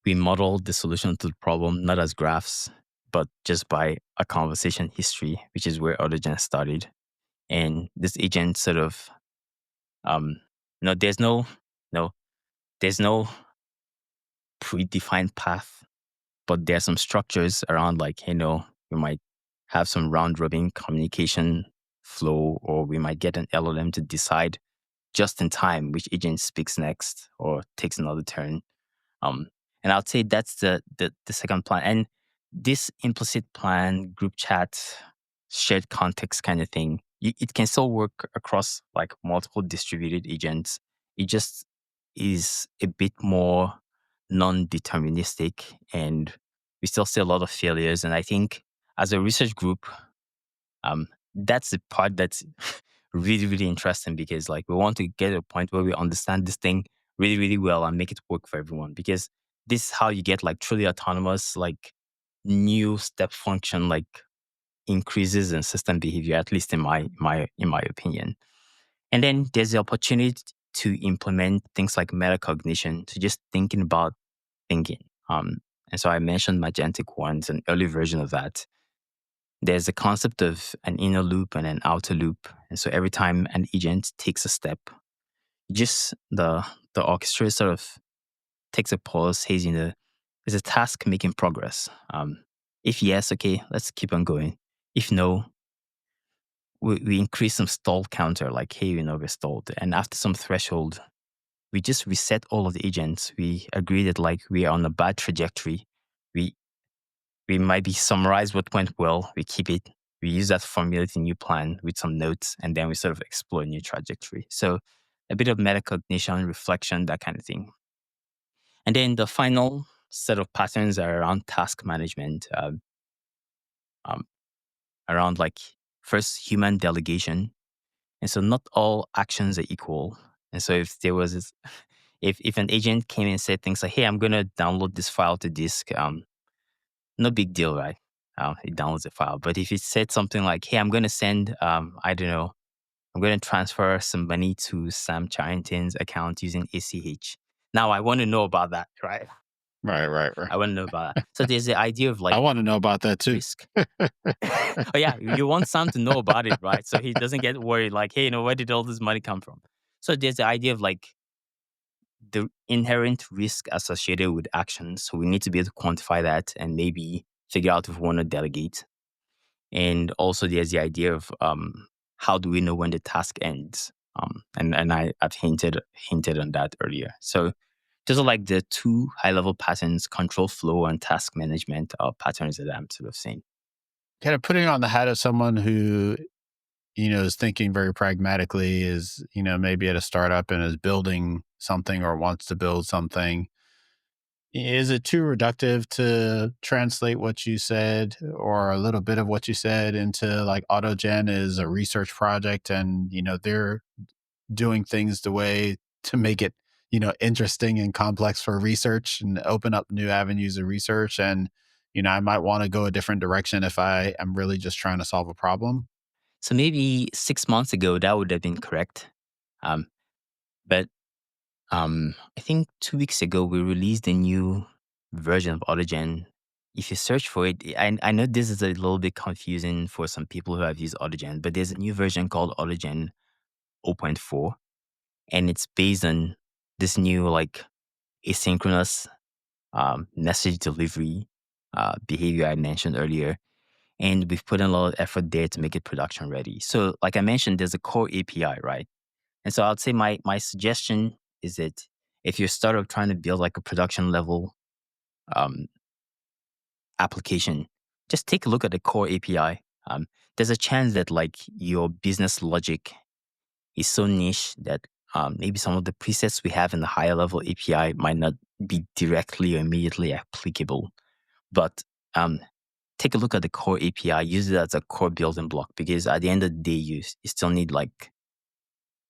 we model the solution to the problem not as graphs, but just by a conversation history, which is where AutoGen started. And this agent sort of, um, no, no, there's no predefined path, but there's some structures around like, we might have some round robin communication flow, or we might get an LLM to decide just in time which agent speaks next or takes another turn. Um, and I'd say that's the second plan. And this implicit plan, group chat, shared context kind of thing, it can still work across like multiple distributed agents. It just is a bit more non-deterministic, and we still see a lot of failures. And I think as a research group, um, that's the part that's really, really interesting, because like we want to get to a point where we understand this thing really, really well and make it work for everyone. Because this is how you get like truly autonomous, like new step function, like increases in system behavior, at least in my opinion. And then there's the opportunity to implement things like metacognition, to just thinking about thinking. And so I mentioned Agentic once, an early version of that. There's a concept of an inner loop and an outer loop. And so every time an agent takes a step, just the orchestra sort of takes a pause, says, is a task making progress? If yes, okay, let's keep on going. If no, we increase some stall counter, like, hey, we're stalled. And after some threshold, we just reset all of the agents. We agree that like we are on a bad trajectory. We we might be summarize what went well. We keep it. We use that to formulate a new plan with some notes, and then we sort of explore a new trajectory. So a bit of metacognition, reflection, that kind of thing. And then the final set of patterns are around task management, um, around like first human delegation. And so not all actions are equal. And so if there was this, if an agent came and said things like, hey, I'm going to download this file to disk, no big deal, right? It downloads the file. But if it said something like, hey, I'm going to send, I don't know, I'm going to transfer some money to Sam Charrington's account using ACH. Now I want to know about that, right? Right. I want to know about that. So there's the idea of like I want to know about that too. risk. Oh yeah, you want Sam to know about it, right? So he doesn't get worried, like, hey, where did all this money come from? So there's the idea of like the inherent risk associated with actions. So we need to be able to quantify that and maybe figure out if we want to delegate. And also there's the idea of how do we know when the task ends? And I've hinted on that earlier. So those are like the two high level patterns: control flow and task management are patterns that I'm sort of saying. Kind of putting on the hat of someone who, is thinking very pragmatically, is, maybe at a startup and is building something or wants to build something. Is it too reductive to translate what you said or a little bit of what you said into like AutoGen is a research project and, they're doing things the way to make it, interesting and complex for research and open up new avenues of research. And, I might want to go a different direction if I am really just trying to solve a problem. So maybe 6 months ago that would have been correct. Um, but I think 2 weeks ago we released a new version of AutoGen. If you search for it, I know this is a little bit confusing for some people who have used AutoGen, but there's a new version called AutoGen 0.4, and it's based on this new like asynchronous message delivery behavior I mentioned earlier. And we've put in a lot of effort there to make it production ready. So, like I mentioned, there's a core API, right? And so I'd say my suggestion is that if you're a startup trying to build like a production level um, application, just take a look at the core API. There's a chance that like your business logic is so niche that maybe some of the presets we have in the higher level API might not be directly or immediately applicable. But um, take a look at the core API, use it as a core building block, because at the end of the day, you still need like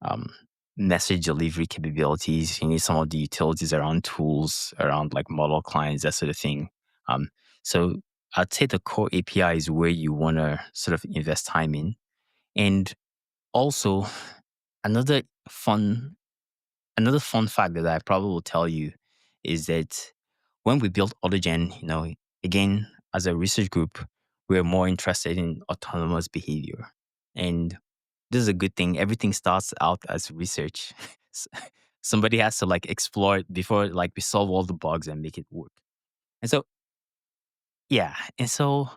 um, message delivery capabilities. You need some of the utilities around tools, around like model clients, that sort of thing. Um, so I'd say the core API is where you want to sort of invest time in. And also another fun another fun fact that I probably will tell you is that when we built AutoGen, again, as a research group, we're more interested in autonomous behavior. And this is a good thing. Everything starts out as research. S- Somebody has to like explore it before like we solve all the bugs and make it work. And so, yeah. And so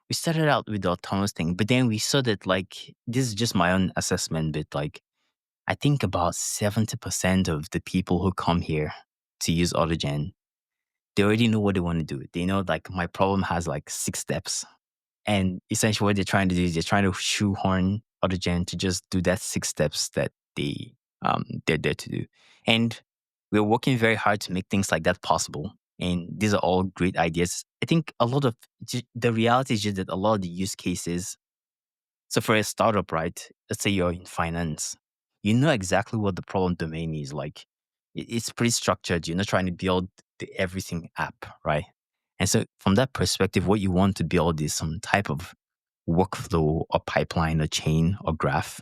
we started out with the autonomous thing, but then we saw that like this is just my own assessment, but like I think about 70% of the people who come here to use AutoGen, they already know what they want to do. They know like my problem has like 6 steps. And essentially what they're trying to do is they're trying to shoehorn AutoGen to just do that 6 steps that they're there to do. And we're working very hard to make things like that possible. And these are all great ideas. I think a lot of the reality is just that a lot of the use cases, so for a startup, right? Let's say you're in finance, you know exactly what the problem domain is. Like it's pretty structured. You're not trying to build the everything app, right? And so from that perspective, what you want to build is some type of workflow or pipeline or chain or graph,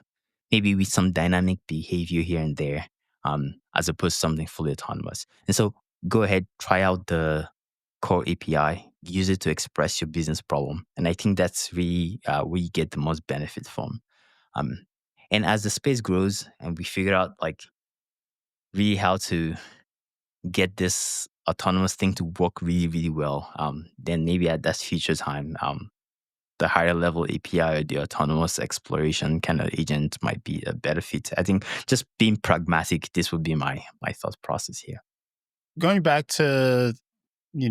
maybe with some dynamic behavior here and there, as opposed to something fully autonomous. And so go ahead, try out the core API, use it to express your business problem. And I think that's really where you get the most benefit from. Um, and as the space grows and we figure out like really how to get this autonomous thing to work really, really well, then maybe at that future time, the higher level API or the autonomous exploration kind of agent might be a better fit. I think just being pragmatic, this would be my thought process here. Going back to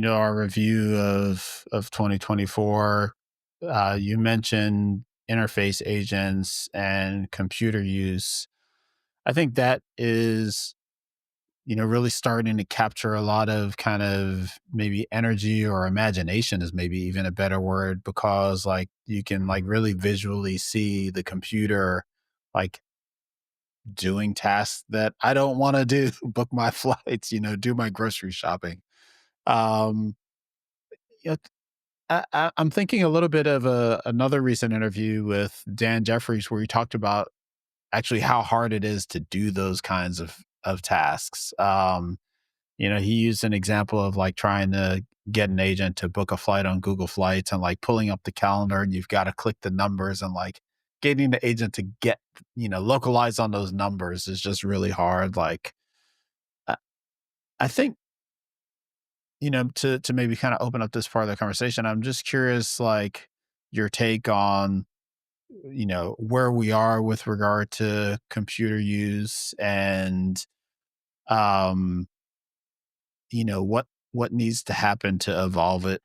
our review of 2024, you mentioned interface agents and computer use. I think that is really starting to capture a lot of kind of maybe energy, or imagination is maybe even a better word, because like you can like really visually see the computer like doing tasks that I don't want to do, book my flights, do my grocery shopping. Um, yeah, I'm thinking a little bit of another recent interview with Dan Jeffries where he talked about actually how hard it is to do those kinds of tasks. He used an example of like trying to get an agent to book a flight on Google Flights and like pulling up the calendar, and you've got to click the numbers, and like getting the agent to get, localize on those numbers is just really hard. Like, I, I think, to maybe kind of open up this part of the conversation, I'm just curious, like your take on, where we are with regard to computer use, and, um, what needs to happen to evolve it,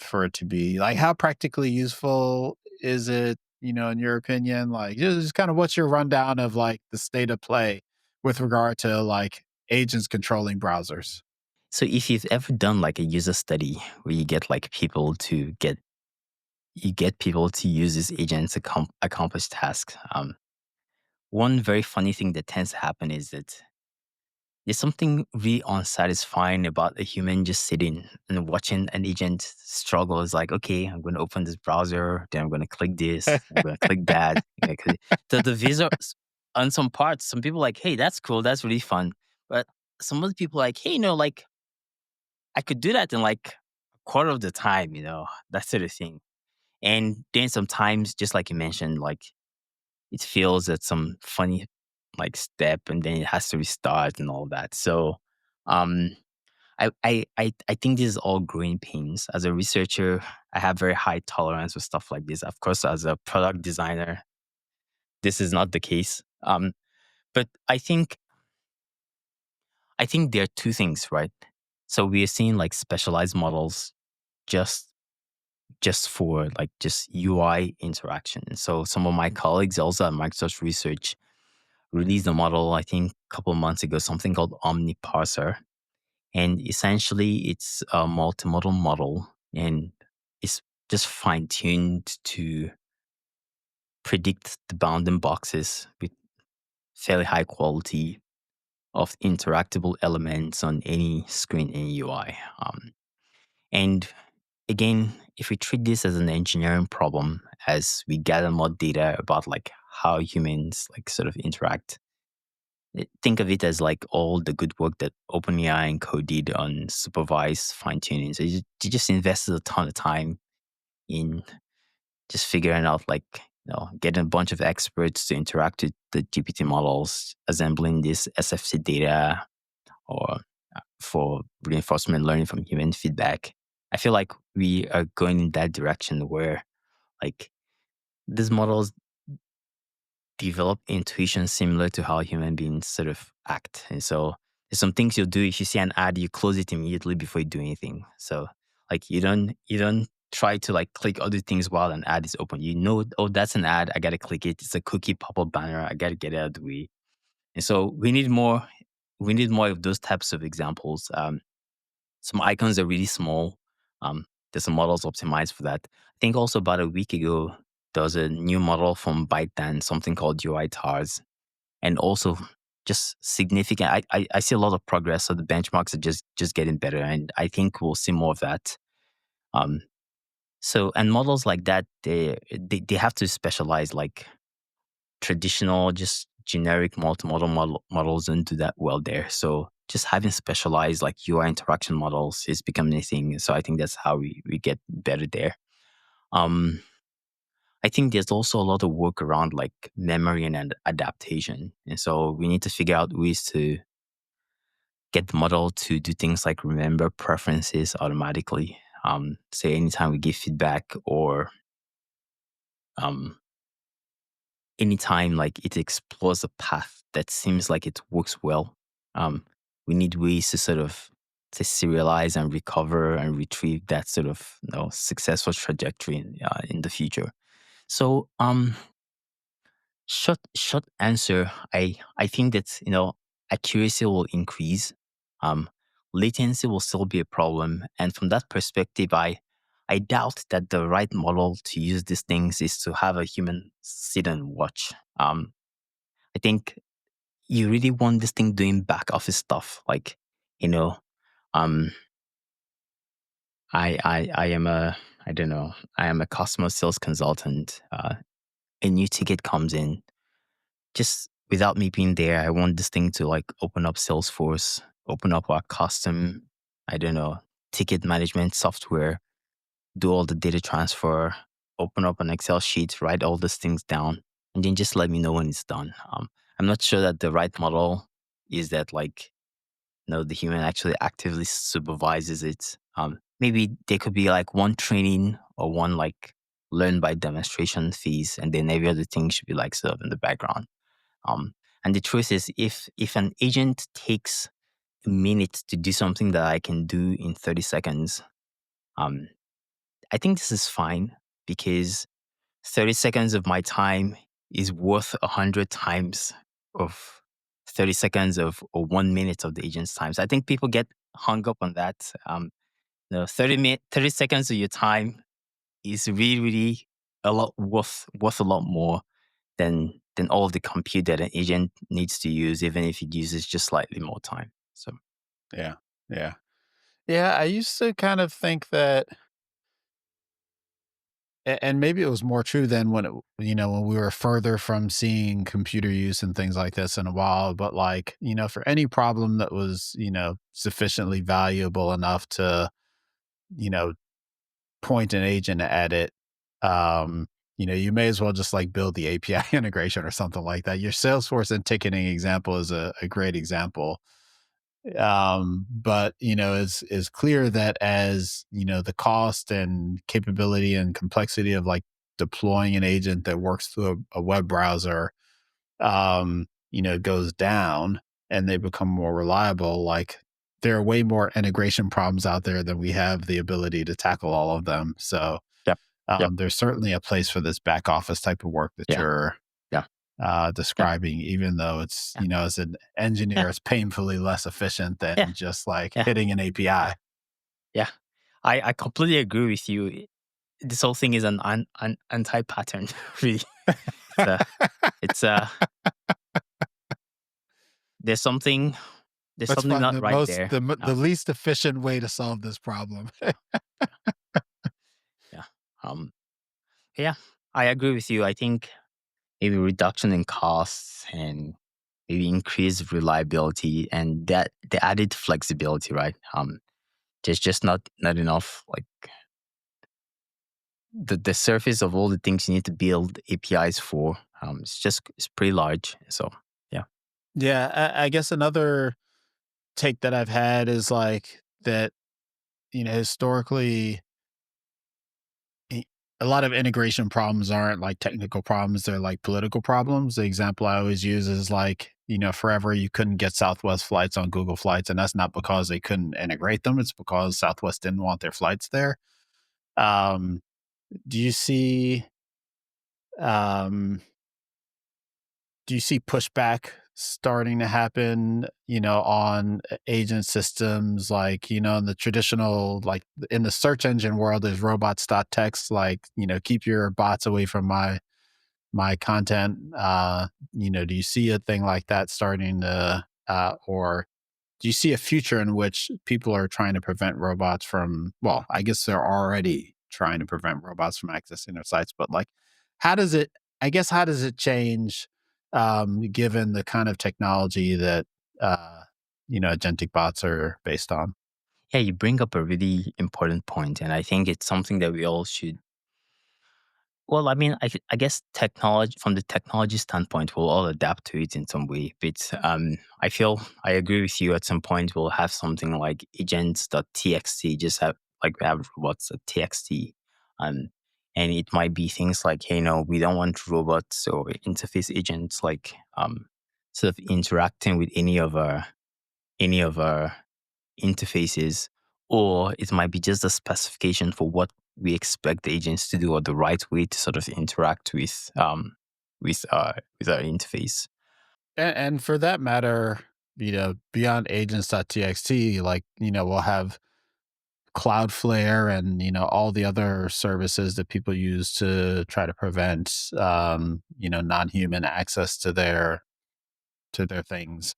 for it to be like, how practically useful is it, in your opinion? Like just kind of what's your rundown of like the state of play with regard to like agents controlling browsers? So if you've ever done like a user study where you get people to use this agent to accomplish tasks, one very funny thing that tends to happen is that there's something really unsatisfying about a human just sitting and watching an agent struggle. It's like, okay, I'm going to open this browser, then I'm going to click this, I'm going to click that. I'm gonna click. The visual on some parts, some people are like, hey, that's cool, that's really fun, but some of the people like, hey, like I could do that in like a quarter of the time, that sort of thing. And then sometimes, just like you mentioned, like it feels at some funny like step and then it has to restart and all that. So um I think this is all growing pains. As a researcher, I have very high tolerance for stuff like this. Of course, as a product designer, this is not the case. But I think there are two things, right? So we are seeing like specialized models just for like just UI interaction. So some of my colleagues also at Microsoft Research released a model, I think a couple of months ago, something called Omni Parser. And essentially it's a multimodal model and it's just fine-tuned to predict the bounding boxes with fairly high quality of interactable elements on any screen in UI. And again, if we treat this as an engineering problem, as we gather more data about like how humans like sort of interact, think of it as like all the good work that OpenAI and Code did on supervised fine tuning. So you just invested a ton of time in just figuring out like getting a bunch of experts to interact with the GPT models, assembling this SFC data, or for reinforcement learning from human feedback. I feel like we are going in that direction where like these models develop intuition similar to how human beings sort of act. And so there's some things you'll do. If you see an ad, you close it immediately before you do anything. So like you don't try to like click other things while an ad is open. Oh, that's an ad. I gotta click it. It's a cookie pop-up banner. I gotta get it out of the way. And so we need more of those types of examples. Some icons are really small. There's some models optimized for that. I think also about a week ago, there was a new model from ByteDance, something called UI TARS, and also just significant. I see a lot of progress. So the benchmarks are just getting better, and I think we'll see more of that. Um, and models like that, they have to specialize. Like traditional, just generic multimodal models don't do that well there. So just having specialized like UI interaction models is becoming a thing. So I think that's how we get better there. Um, I think there's also a lot of work around like memory and adaptation. And so we need to figure out ways to get the model to do things like remember preferences automatically. Say anytime we give feedback or um, anytime like it explores a path that seems like it works well, um, we need ways to sort of to serialize and recover and retrieve that sort of successful trajectory in the future. So short answer, I think that accuracy will increase, um, latency will still be a problem, and from that perspective, I doubt that the right model to use these things is to have a human sit and watch. I think you really want this thing doing back office stuff. Like, you know, um, I am I don't know, I am a customer sales consultant. A new ticket comes in, just without me being there, I want this thing to like open up Salesforce, open up our custom, I don't know, ticket management software, do all the data transfer, open up an Excel sheet, write all these things down, and then just let me know when it's done. I'm not sure that the right model is that like, the human actually actively supervises it. Maybe there could be like one training or one like learn by demonstration phase, and then every other thing should be like sort of in the background. Um, and the truth is, if an agent takes a minute to do something that I can do in 30 seconds, um, I think this is fine because 30 seconds of my time is worth 100 times of 30 seconds of or 1 minute of the agent's time. So I think people get hung up on that. 30 seconds of your time is really, really a lot worth a lot more than all of the compute that an agent needs to use, even if it uses just slightly more time. So Yeah. Yeah. Yeah. I used to kind of think that And maybe it was more true then when when we were further from seeing computer use and things like this in a while. But like, for any problem that was, sufficiently valuable enough to, you know, point an agent at it, um, you may as well just like build the API integration or something like that. Your Salesforce and ticketing example is a great example. But is clear that as the cost and capability and complexity of like deploying an agent that works through a web browser goes down and they become more reliable, like there are way more integration problems out there than we have the ability to tackle all of them. So Yep. Yep. there's certainly a place for this back office type of work that Yeah. you're Yeah. Yeah. describing, even though it's, Yeah. as an Yeah. engineer, it's painfully less efficient than Yeah. just like Yeah. hitting an API. Yeah. I completely agree with you. This whole thing is an anti-pattern, really. It's a, it's a, there's something, there's Let's something find not the right most, there. the least efficient way to solve this problem. Yeah. Um, yeah, I agree with you. I think maybe reduction in costs and maybe increased reliability and that the added flexibility, right? There's just not enough like the surface of all the things you need to build APIs for. It's pretty large. So yeah. Yeah, I guess another take that I've had is like that, historically, i- a lot of integration problems aren't like technical problems, they're like political problems. The example I always use is like, forever you couldn't get Southwest flights on Google Flights, and that's not because they couldn't integrate them, it's because Southwest didn't want their flights there. Um, do you see um do you see pushback starting to happen, on agent systems like, in the traditional, like in the search engine world, there's robots.txt, like, keep your bots away from my content. Do you see a thing like that starting to, or do you see a future in which people are trying to prevent robots from, well, I guess they're already trying to prevent robots from accessing their sites, but like, how does it, how does it change, given the kind of technology that, agentic bots are based on? Yeah, you bring up a really important point, and I think it's something that we all should. Well, I mean, I guess technology from the technology standpoint, we'll all adapt to it in some way. But I feel I agree with you. At some point, we'll have something like agents.txt, just have like we have robots.txt, um, and it might be things like, hey, no, we don't want robots or interface agents like sort of interacting with any of our interfaces, or it might be just a specification for what we expect the agents to do or the right way to sort of interact with our interface. And for that matter, beyond agents.txt, like, we'll have Cloudflare and all the other services that people use to try to prevent non-human access to their things.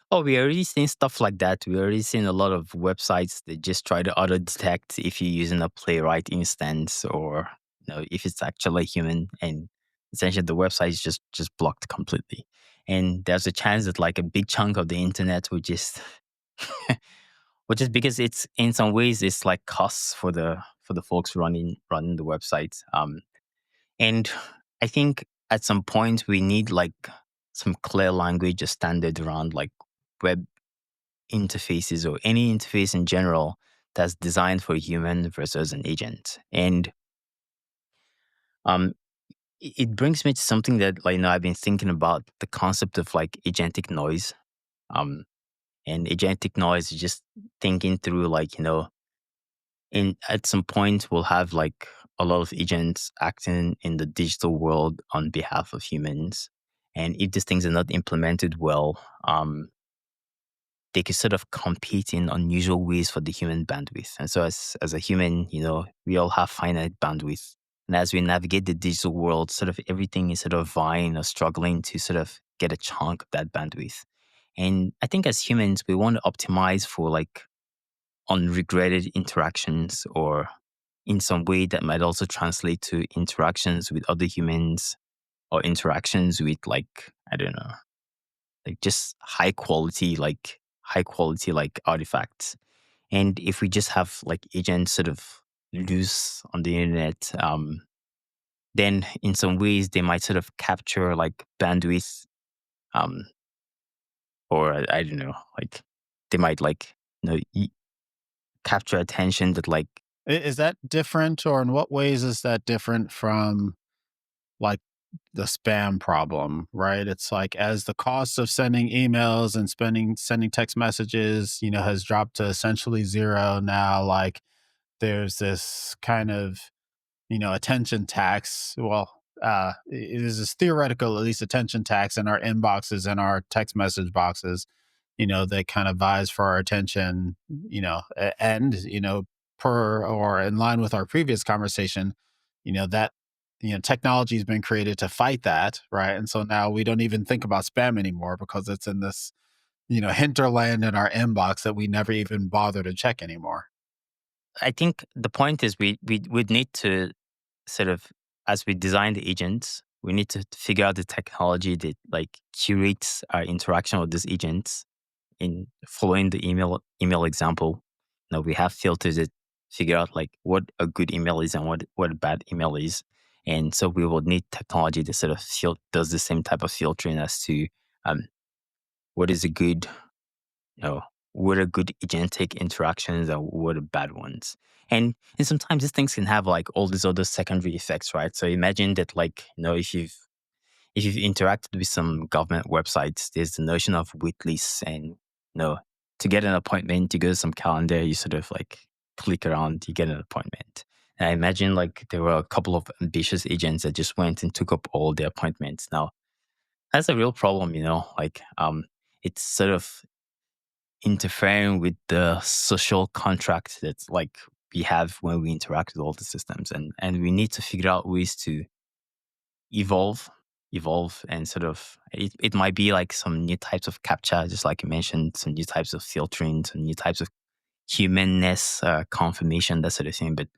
Oh, we already seen stuff like that. We already seen a lot of websites that just try to auto detect if you're using a playwright instance or if it's actually human, and essentially the website is just blocked completely. And there's a chance that like a big chunk of the internet would just which is because it's in some ways it's like costs for the folks running the website. And I think at some point we need like some clear language or standard around like web interfaces or any interface in general that's designed for a human versus an agent. And um, it brings me to something that like I've been thinking about the concept of like agentic noise. Um, and agentic noise is just thinking through like in at some point we'll have like a lot of agents acting in the digital world on behalf of humans, and if these things are not implemented well, they could sort of compete in unusual ways for the human bandwidth. And so as a human, we all have finite bandwidth, and as we navigate the digital world, sort of everything is sort of vying or struggling to sort of get a chunk of that bandwidth. And I think as humans we want to optimize for like unregretted interactions or in some way that might also translate to interactions with other humans or interactions with like, I don't know, like just high quality like artifacts. And if we just have like agents sort of loose on the internet, then in some ways they might sort of capture like bandwidth, um, or I don't know, like they might like capture attention that like Is that different, or in what ways is that different from like the spam problem, right? It's like as the cost of sending emails and sending text messages, has dropped to essentially zero now, like there's this kind of, attention tax. Well, it is this theoretical, at least attention tax in our inboxes and our text message boxes, that kind of vies for our attention, and, per or in line with our previous conversation, that, technology has been created to fight that. Right. And so now we don't even think about spam anymore because it's in this, hinterland in our inbox that we never even bother to check anymore. I think the point is we would need to sort of, as we design the agents, we need to figure out the technology that like curates our interaction with these agents. In following the email example, now we have filters that figure out like what a good email is and what a bad email is. And so we will need technology that sort of does the same type of filtering as to um, what is a good, you know, what are good agentic interactions and what are bad ones. And sometimes these things can have like all these other secondary effects, right? So imagine that like, if you've interacted with some government websites, there's the notion of wait lists and to get an appointment, you go to some calendar, you sort of like click around, you get an appointment. And I imagine like there were a couple of ambitious agents that just went and took up all the appointments. Now that's a real problem, like it's sort of interfering with the social contract that's like we have when we interact with all the systems, and we need to figure out ways to evolve and sort of it might be like some new types of captcha, just like you mentioned, some new types of filtering, some new types of humanness confirmation, that sort of thing. But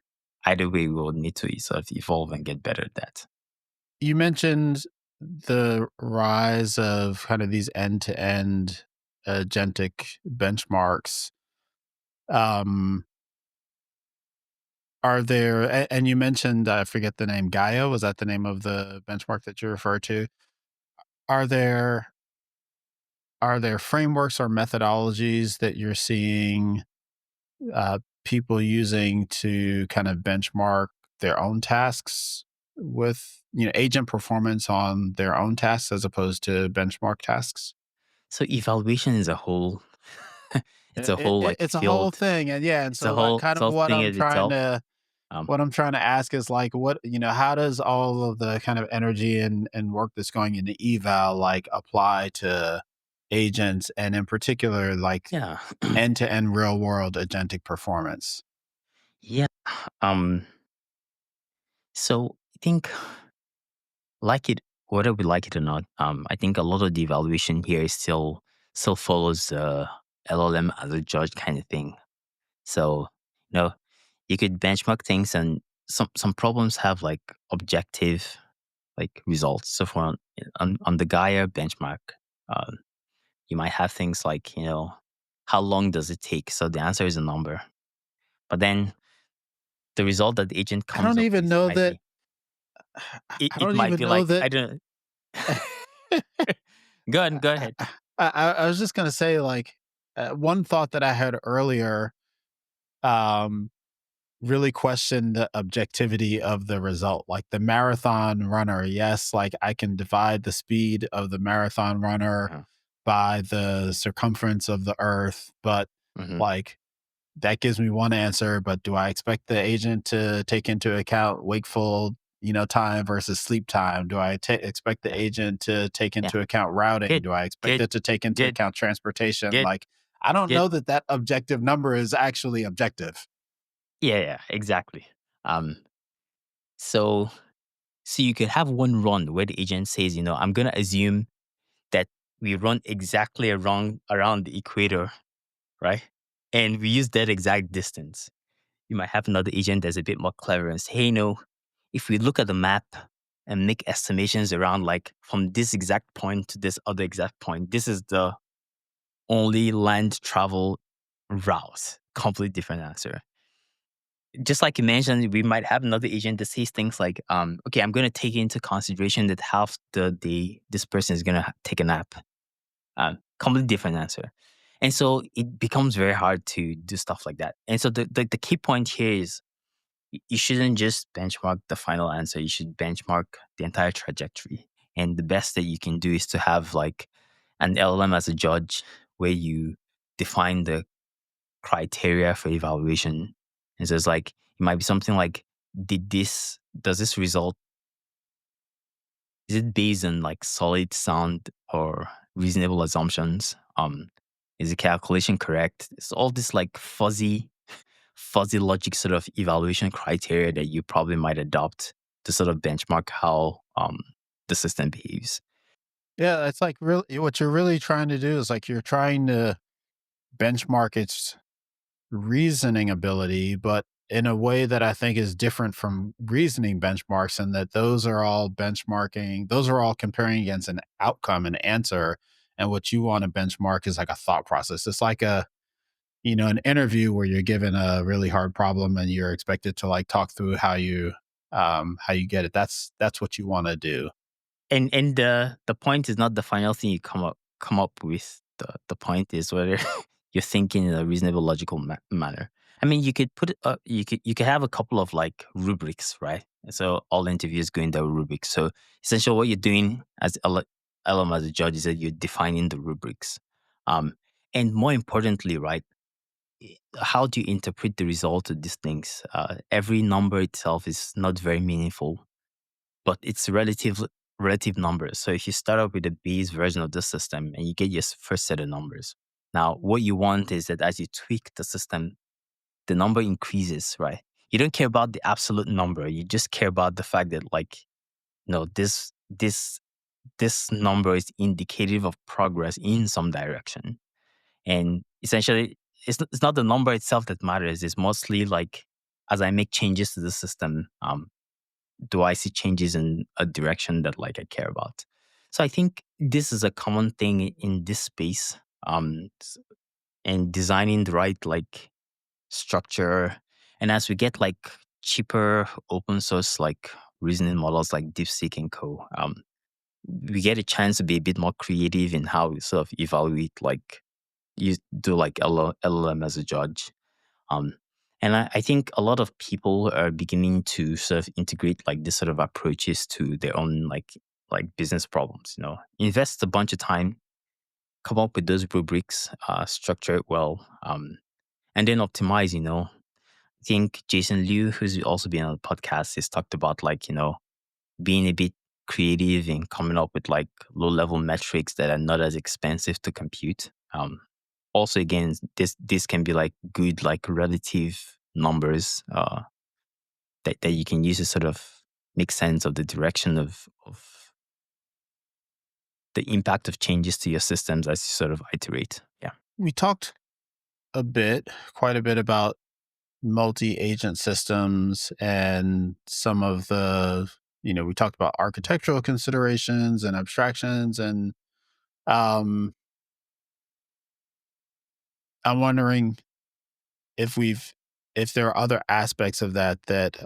either way, we will need to sort of evolve and get better at that. You mentioned the rise of kind of these end-to-end agentic benchmarks. Um, are there, and you mentioned, I forget the name, Gaia, was that the name of the benchmark that you refer to? Are there frameworks or methodologies that you're seeing people using to kind of benchmark their own tasks with, agent performance on their own tasks as opposed to benchmark tasks? So evaluation is a whole it's a whole like It's a whole field. thing, and yeah, and It's a so what whole kind it's of a whole thing in itself. Um, what I'm trying to ask is like, what, how does all of the kind of energy and work that's going into eval like apply to agents, and in particular like yeah. end to end real world agentic performance? Yeah. Um, so I think like it, whether we like it or not, I think a lot of the evaluation here is still follows LLM as a judge kind of thing. So, you know, you could benchmark things, and some problems have like objective like results. So for on the Gaia benchmark, um, you might have things like, how long does it take? So the answer is a number. But then the result that the agent I comes don't up even with know might that. be it, I it don't might even be know like, that. I don't go ahead, go ahead. I was just gonna say, like, one thought that I had earlier, um, really questioned the objectivity of the result. Like the marathon runner, yes, like I can divide the speed of the marathon runner Yeah. by the circumference of the Earth, but Hmm. like that gives me one answer. But do I expect the agent to take into account wakeful, time versus sleep time? Do I expect the Yeah. agent to take Yeah. into account routing? Good. Do I expect Good. it to take into Good. account transportation? Good. Like, I don't Good. know that that objective number is actually objective. Yeah. Yeah. Exactly. Um. So so you could have one run where the agent says, I'm gonna assume that we run exactly around the equator, right? And we use that exact distance. you might have another agent that's a bit more clever and say, hey, if we look at the map and make estimations around like from this exact point to this other exact point, this is the only land travel route. Completely different answer. Just like you mentioned, we might have another agent that says things like, okay, I'm going to take into consideration that half the day this person is going to take a nap. Completely different answer. And so it becomes very hard to do stuff like that. And so the key point here is you shouldn't just benchmark the final answer. You should benchmark the entire trajectory. And the best that you can do is to have like an LLM as a judge where you define the criteria for evaluation. And so it's like, it might be something like, does this result, is it based on like solid, sound, or reasonable assumptions? Is the calculation correct? It's all this like fuzzy logic sort of evaluation criteria that you probably might adopt to sort of benchmark how the system behaves. Yeah, it's like really what you're really trying to do is like you're trying to benchmark its reasoning ability, but in a way that I think is different from reasoning benchmarks, and that those are all benchmarking, those are all comparing against an outcome, an answer. And what you want to benchmark is like a thought process. It's like an interview where you're given a really hard problem and you're expected to like talk through how you get it. That's what you want to do. And the point is not the final thing you come up with. The point is whether you're thinking in a reasonable, logical manner. I mean, you could you could have a couple of like rubrics, right? So all interviews go in the rubrics. So essentially, what you're doing as LM as a judge is that you're defining the rubrics, um, and more importantly, right? How do you interpret the result of these things? Every number itself is not very meaningful, but it's relative numbers. So if you start out with the base version of the system and you get your first set of numbers, now what you want is that as you tweak the system, the number increases, right? You don't care about the absolute number. You just care about the fact that like, this number is indicative of progress in some direction. And essentially, it's not the number itself that matters. It's mostly like as I make changes to the system, do I see changes in a direction that like I care about? So I think this is a common thing in this space, and designing the right like structure. And as we get like cheaper open source like reasoning models like DeepSeek and Co, we get a chance to be a bit more creative in how we sort of evaluate like you do like LLM as a judge. Um, and I think a lot of people are beginning to sort of integrate like this sort of approaches to their own like business problems. Invest a bunch of time, come up with those rubrics, structure it well, and then optimize. I think Jason Liu, who's also been on the podcast, has talked about like being a bit creative and coming up with like low level metrics that are not as expensive to compute. Also, again, this can be like good like relative numbers that you can use to sort of make sense of the direction of the impact of changes to your systems as you sort of iterate. Yeah. We talked quite a bit about multi-agent systems and some of we talked about architectural considerations and abstractions, and um, I'm wondering if there are other aspects of that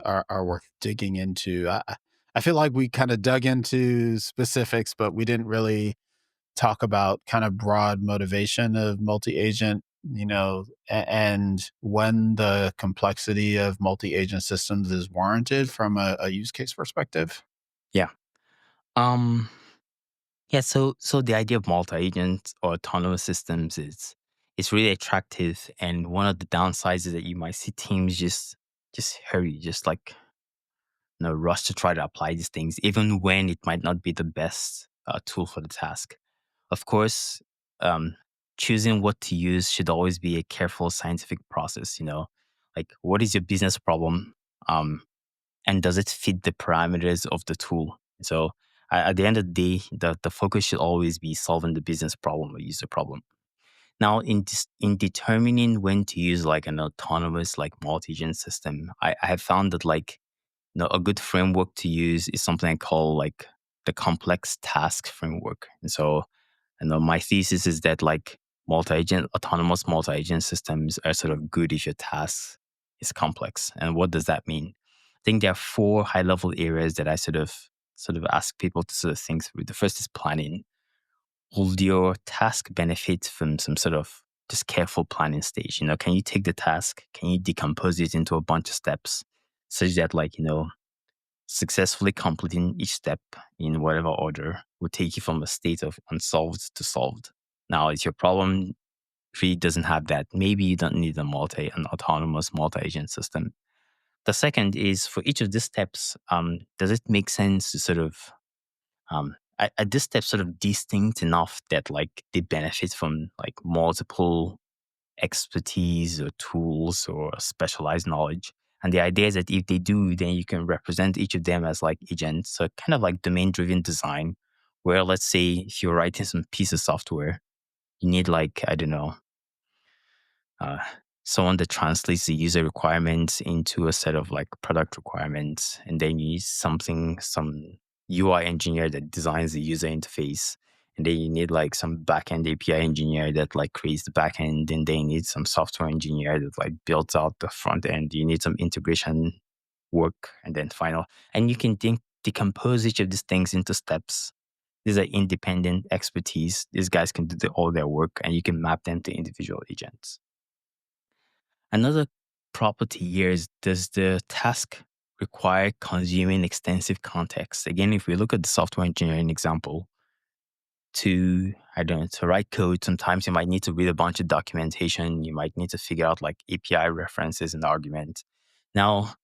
are worth digging into. I feel like we kind of dug into specifics, but we didn't really talk about kind of broad motivation of multi-agent, and when the complexity of multi-agent systems is warranted from a use case perspective. Yeah. Um. Yeah. So the idea of multi-agent or autonomous systems is it's really attractive, and one of the downsides is that you might see teams just hurry, just like rush to try to apply these things, even when it might not be the best tool for the task. Of course, um, choosing what to use should always be a careful scientific process. Like what is your business problem, and does it fit the parameters of the tool? So at the end of the day, the focus should always be solving the business problem or user problem. Now, in determining when to use like an autonomous like multi-agent system, I have found that like a good framework to use is something I call like the complex task framework. And so, my thesis is that like autonomous multi-agent systems are sort of good if your task is complex. And what does that mean? I think there are four high-level areas that I sort of ask people to sort of think through. The first is planning. Will your task benefit from some sort of just careful planning stage? Can you take the task? Can you decompose it into a bunch of steps such that like, successfully completing each step in whatever order will take you from a state of unsolved to solved. Now, if your problem really doesn't have that, maybe you don't need an autonomous multi-agent system. The second is for each of these steps, does it make sense to sort of are these steps sort of distinct enough that like they benefit from like multiple expertise or tools or specialized knowledge. And the idea is that if they do, then you can represent each of them as like agents. So kind of like domain driven design, where let's say if you're writing some piece of software, you need like, I don't know, uh, someone that translates the user requirements into a set of like product requirements. And then you need some UI engineer that designs the user interface. And then you need like some backend API engineer that like creates the backend. And then you need some software engineer that like builds out the front end. You need some integration work and then final. And you can decompose each of these things into steps. These are independent expertise. These guys can do all their work and you can map them to individual agents. Another property here is, does the task require consuming extensive context? Again, if we look at the software engineering example, to write code, sometimes you might need to read a bunch of documentation. You might need to figure out like API references and arguments. Now,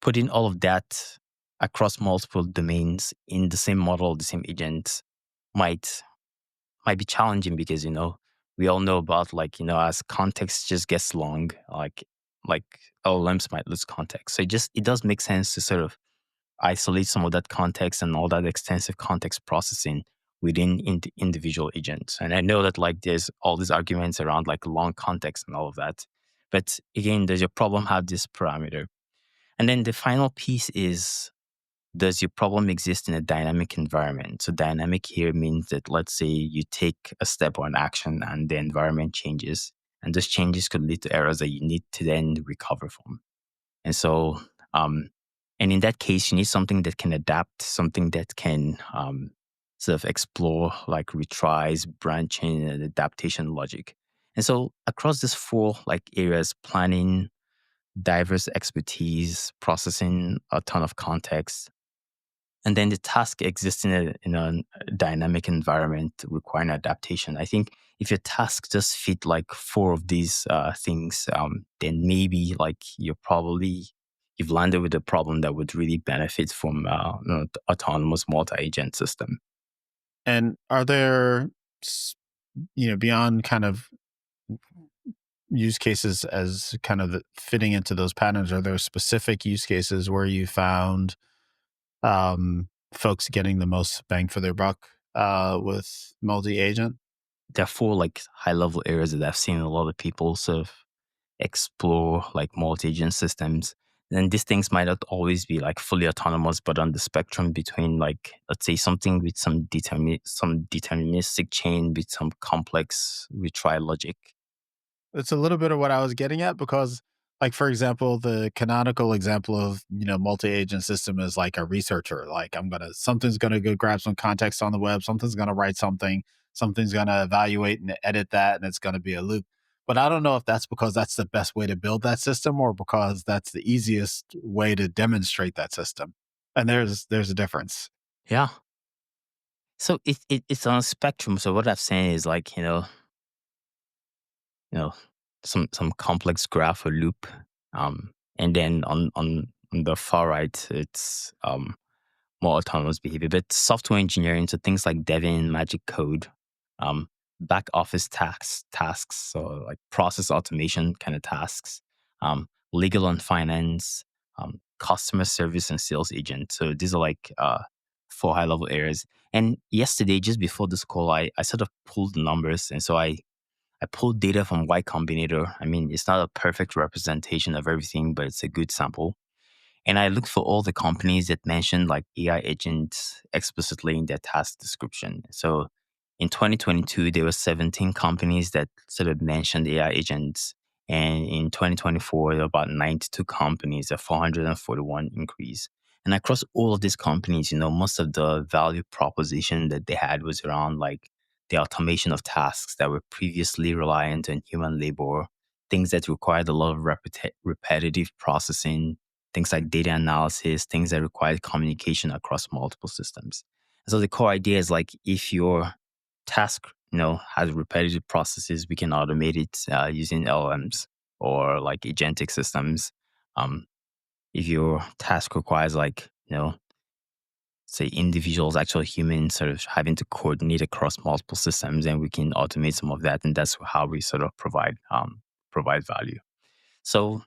putting all of that across multiple domains in the same model, the same agent might be challenging because we all know about like as context just gets long, like LLMs might lose context. So it does make sense to sort of isolate some of that context and all that extensive context processing within individual agents. And I know that like there's all these arguments around like long context and all of that, but again, does your problem have this parameter? And then the final piece is, does your problem exist in a dynamic environment? So dynamic here means that let's say you take a step or an action and the environment changes, and those changes could lead to errors that you need to then recover from. And so, and in that case, you need something that can adapt, something that can sort of explore like retries, branching, and adaptation logic. And so across these four like areas, planning, diverse expertise, processing a ton of context, and then the task exists in a dynamic environment requiring adaptation. I think if your task just fit like four of these things, then maybe like you've landed with a problem that would really benefit from autonomous multi-agent system. And are there, beyond kind of use cases as kind of fitting into those patterns, are there specific use cases where you found folks getting the most bang for their buck with multi-agent? There are four like high-level areas that I've seen a lot of people sort of explore like multi-agent systems. And these things might not always be like fully autonomous, but on the spectrum between like, let's say something with some deterministic chain with some complex retry logic. It's a little bit of what I was getting at because, like, for example, the canonical example of, multi-agent system is like a researcher. Like something's gonna go grab some context on the web, something's gonna write something, something's gonna evaluate and edit that, and it's gonna be a loop. But I don't know if that's because that's the best way to build that system or because that's the easiest way to demonstrate that system. And there's a difference. Yeah. So it's on a spectrum. So what I've seen is like, you know, some complex graph or loop. And then on the far right, it's more autonomous behavior. But software engineering, so things like Devin, Magic Code, um, back office tasks, so like process automation kind of tasks, legal and finance, customer service and sales agent. So these are like four high level areas. And yesterday, just before this call, I sort of pulled the numbers, and so I I pulled data from Y Combinator. I mean, it's not a perfect representation of everything, but it's a good sample. And I looked for all the companies that mentioned like AI agents explicitly in their task description. So in 2022, there were 17 companies that sort of mentioned AI agents. And in 2024, there were about 92 companies, a 441 increase. And across all of these companies, most of the value proposition that they had was around like the automation of tasks that were previously reliant on human labor, things that required a lot of repetitive processing, things like data analysis, things that require communication across multiple systems. So the core idea is like if your task, has repetitive processes, we can automate it using LLMs or like agentic systems. Um, if your task requires like, say individuals, actual humans sort of having to coordinate across multiple systems, and we can automate some of that. And that's how we sort of provide value. So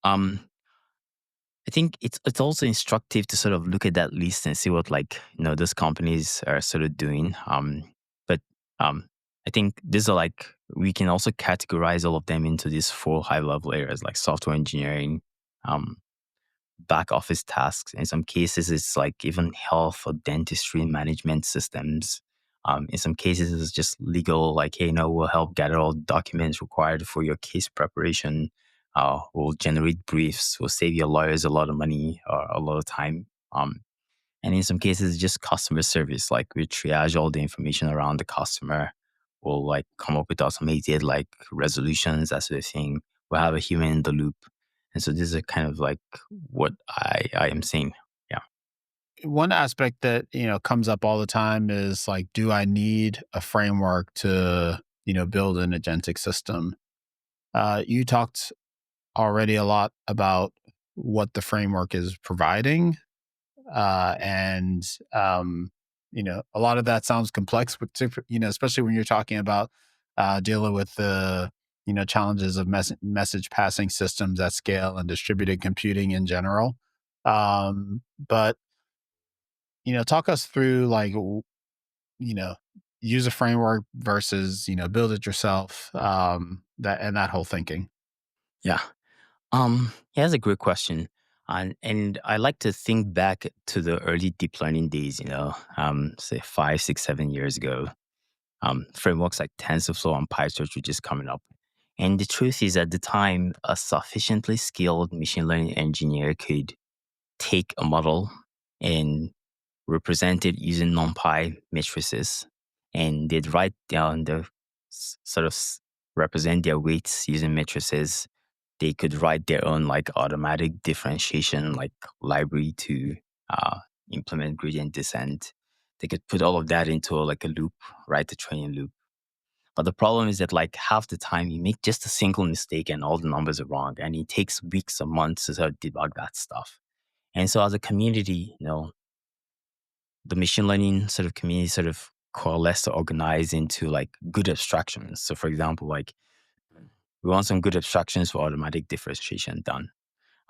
um I think it's also instructive to sort of look at that list and see what like those companies are sort of doing. But um, I think these are like we can also categorize all of them into these four high level areas like software engineering, um, back office tasks. In some cases, it's like even health or dentistry management systems. In some cases, it's just legal, like, hey, we'll help gather all documents required for your case preparation. We'll generate briefs. We'll save your lawyers a lot of money or a lot of time. And in some cases, it's just customer service. Like we triage all the information around the customer. We'll like come up with automated like resolutions, that sort of thing. We'll have a human in the loop. And so this is kind of like what I am saying. Yeah. One aspect that, comes up all the time is like, do I need a framework to, build an agentic system? You talked already a lot about what the framework is providing. And, a lot of that sounds complex, but, especially when you're talking about dealing with the, challenges of message passing systems at scale and distributed computing in general. But, talk us through like, you know, use a framework versus, build it yourself. That whole thinking. Yeah. Yeah, that's a great question. And I like to think back to the early deep learning days, say 5, 6, 7 years ago. Frameworks like TensorFlow and PyTorch were just coming up. And the truth is, at the time, a sufficiently skilled machine learning engineer could take a model and represent it using NumPy matrices, and they'd write down the sort of represent their weights using matrices. They could write their own like automatic differentiation like library to uh, implement gradient descent. They could put all of that into like a loop, write the training loop. But the problem is that like half the time you make just a single mistake and all the numbers are wrong, and it takes weeks or months to sort of debug that stuff. And so as a community, the machine learning sort of community sort of coalesce to organize into like good abstractions. So for example, like we want some good abstractions for automatic differentiation done.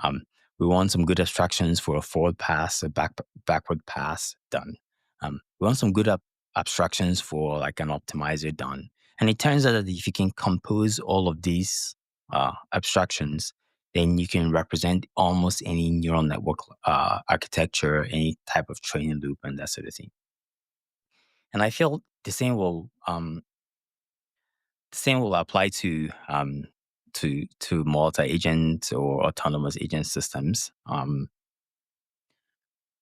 Um, we want some good abstractions for a forward pass, a backward pass done. We want some good abstractions for like an optimizer done. And it turns out that if you can compose all of these abstractions, then you can represent almost any neural network architecture, any type of training loop, and that sort of thing. And I feel the same will apply to multi-agent or autonomous agent systems.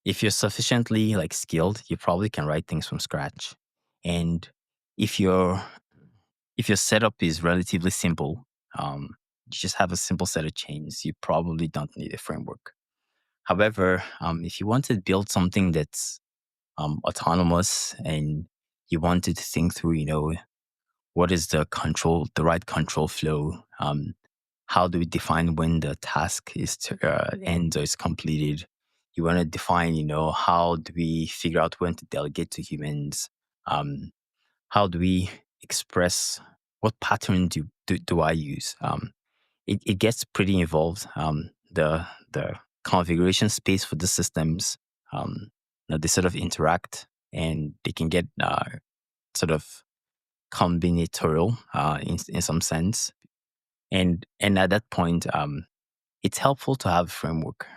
If you're sufficiently like skilled, you probably can write things from scratch. And if your if your setup is relatively simple, you just have a simple set of chains, you probably don't need a framework. However, if you want to build something that's autonomous and you wanted to think through, what is the right control flow? How do we define when the task is ends or is completed? You want to define, how do we figure out when to delegate to humans? Um, how do we express what pattern do I use? It gets pretty involved. The configuration space for the systems, they sort of interact and they can get sort of combinatorial in some sense. And at that point, it's helpful to have a framework.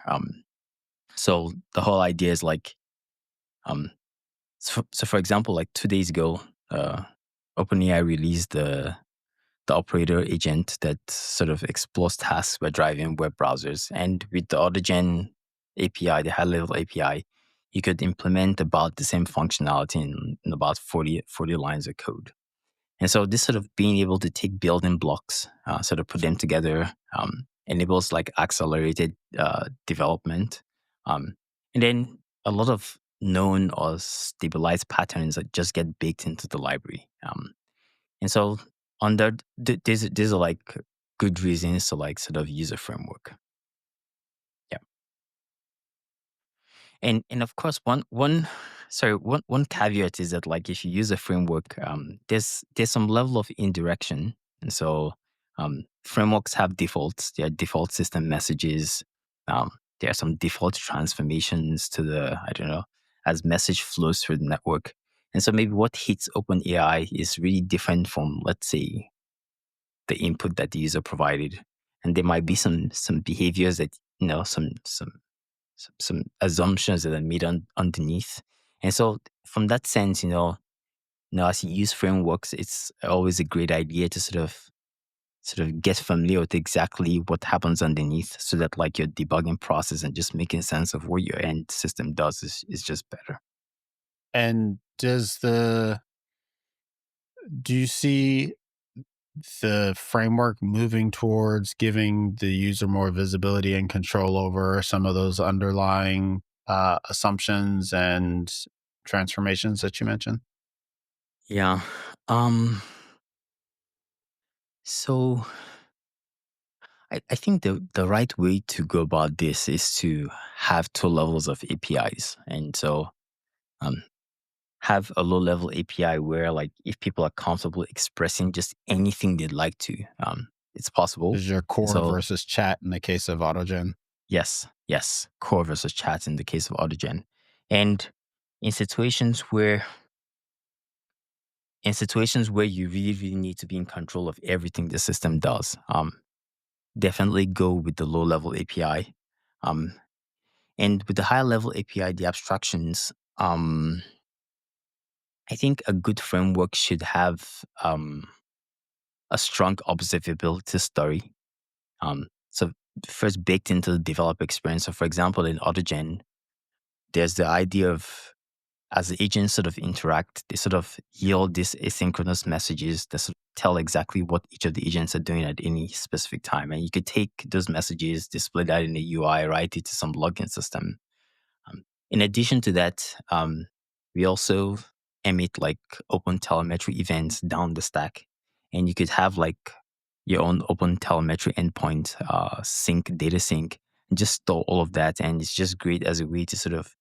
So the whole idea is like, um, so for example, like 2 days ago, OpenAI released the operator agent that sort of explores tasks by driving web browsers. And with the AutoGen API, the high level API, you could implement about the same functionality in about 40 lines of code. And so this sort of being able to take building blocks, sort of put them together, enables like accelerated development. And then a lot of known or stabilized patterns that just get baked into the library. And so under these are like good reasons to like sort of use a framework. Yeah. And of course one caveat is that like if you use a framework, there's some level of indirection. And so frameworks have defaults, there are default system messages, there are some default transformations to the, I don't know, as message flows through the network. And so maybe what hits OpenAI is really different from, let's say, the input that the user provided. And there might be some behaviors that, you know, some assumptions that are made underneath. And so from that sense, as you use frameworks, it's always a great idea to sort of get familiar with exactly what happens underneath, so that like your debugging process and just making sense of what your end system does is just better. And do you see the framework moving towards giving the user more visibility and control over some of those underlying assumptions and transformations that you mentioned? Yeah. Um so I think the right way to go about this is to have two levels of APIs. And so um have a low level API where like if people are comfortable expressing just anything they'd like to, it's possible. Is your And core so versus chat in the case of AutoGen? yes, core versus chat in the case of AutoGen. And in situations where you really, really need to be in control of everything the system does, definitely go with the low level API. Um, and with the high level API, the abstractions, I think a good framework should have a strong observability story. So first baked into the developer experience. So for example, in AutoGen, there's the idea of as the agents sort of interact, they sort of yield these asynchronous messages that sort of tell exactly what each of the agents are doing at any specific time. And you could take those messages, display that in the UI, write it to some login system. In addition to that, we also emit like open telemetry events down the stack. And you could have like your own open telemetry endpoint, sync, data sync, and just store all of that. And it's just great as a way to sort of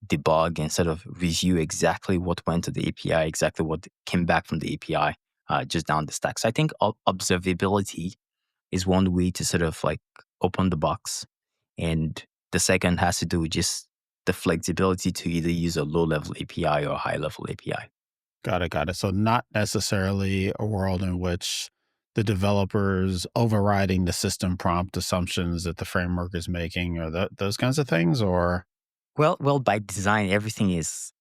debug and sort of review exactly what went to the API, exactly what came back from the API, just down the stack. So I think observability is one way to sort of like open the box. And the second has to do with just the flexibility to either use a low level API or a high level API. Got it. Got it. So not necessarily a world in which the developers overriding the system prompt assumptions that the framework is making, or those kinds of things, or Well, by design, everything is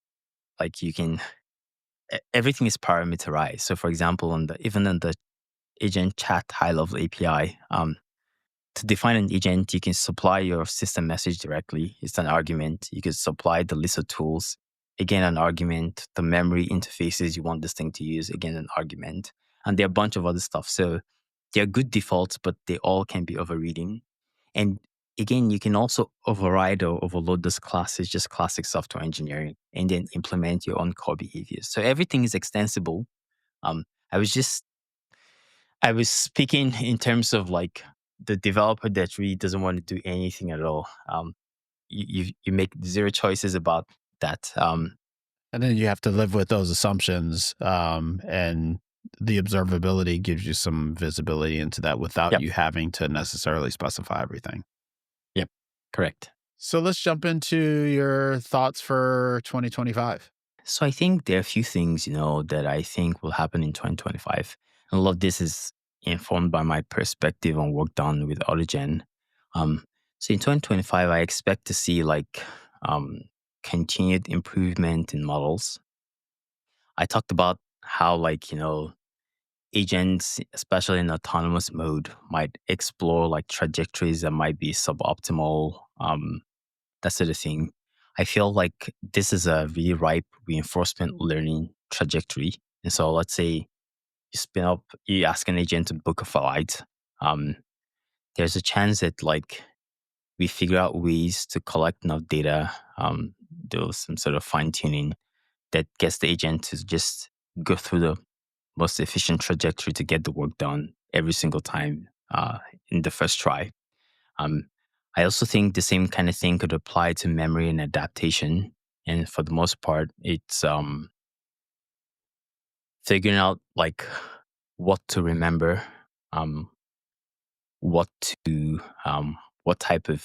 like everything is parameterized. So, for example, even in the agent chat high level API, to define an agent, you can supply your system message directly. It's an argument. You could supply the list of tools, again, an argument. The memory interfaces you want this thing to use, again, an argument. And there are a bunch of other stuff. So they're good defaults, but they all can be overreading. And again, you can also override or overload those classes, just classic software engineering, and then implement your own core behaviors. So everything is extensible. Um, I was just I was speaking in terms of like the developer that really doesn't want to do anything at all. You make zero choices about that. and then you have to live with those assumptions. And the observability gives you some visibility into that without Yep, you having to necessarily specify everything. yep, correct. So let's jump into your thoughts for 2025. So I think there are a few things, that I think will happen in 2025. And a lot of this is informed by my perspective on work done with AutoGen. Um, so in 2025, I expect to see um, continued improvement in models. I talked about how agents, especially in autonomous mode, might explore like trajectories that might be suboptimal. That sort of thing. I feel like this is a really ripe reinforcement learning trajectory. And so let's say you ask an agent to book a flight. Um, there's a chance that we figure out ways to collect enough data, do some sort of fine tuning that gets the agent to just go through the most efficient trajectory to get the work done every single time in the first try. Um, I also think the same kind of thing could apply to memory and adaptation. And for the most part, it's figuring out what to remember, um, what to what type of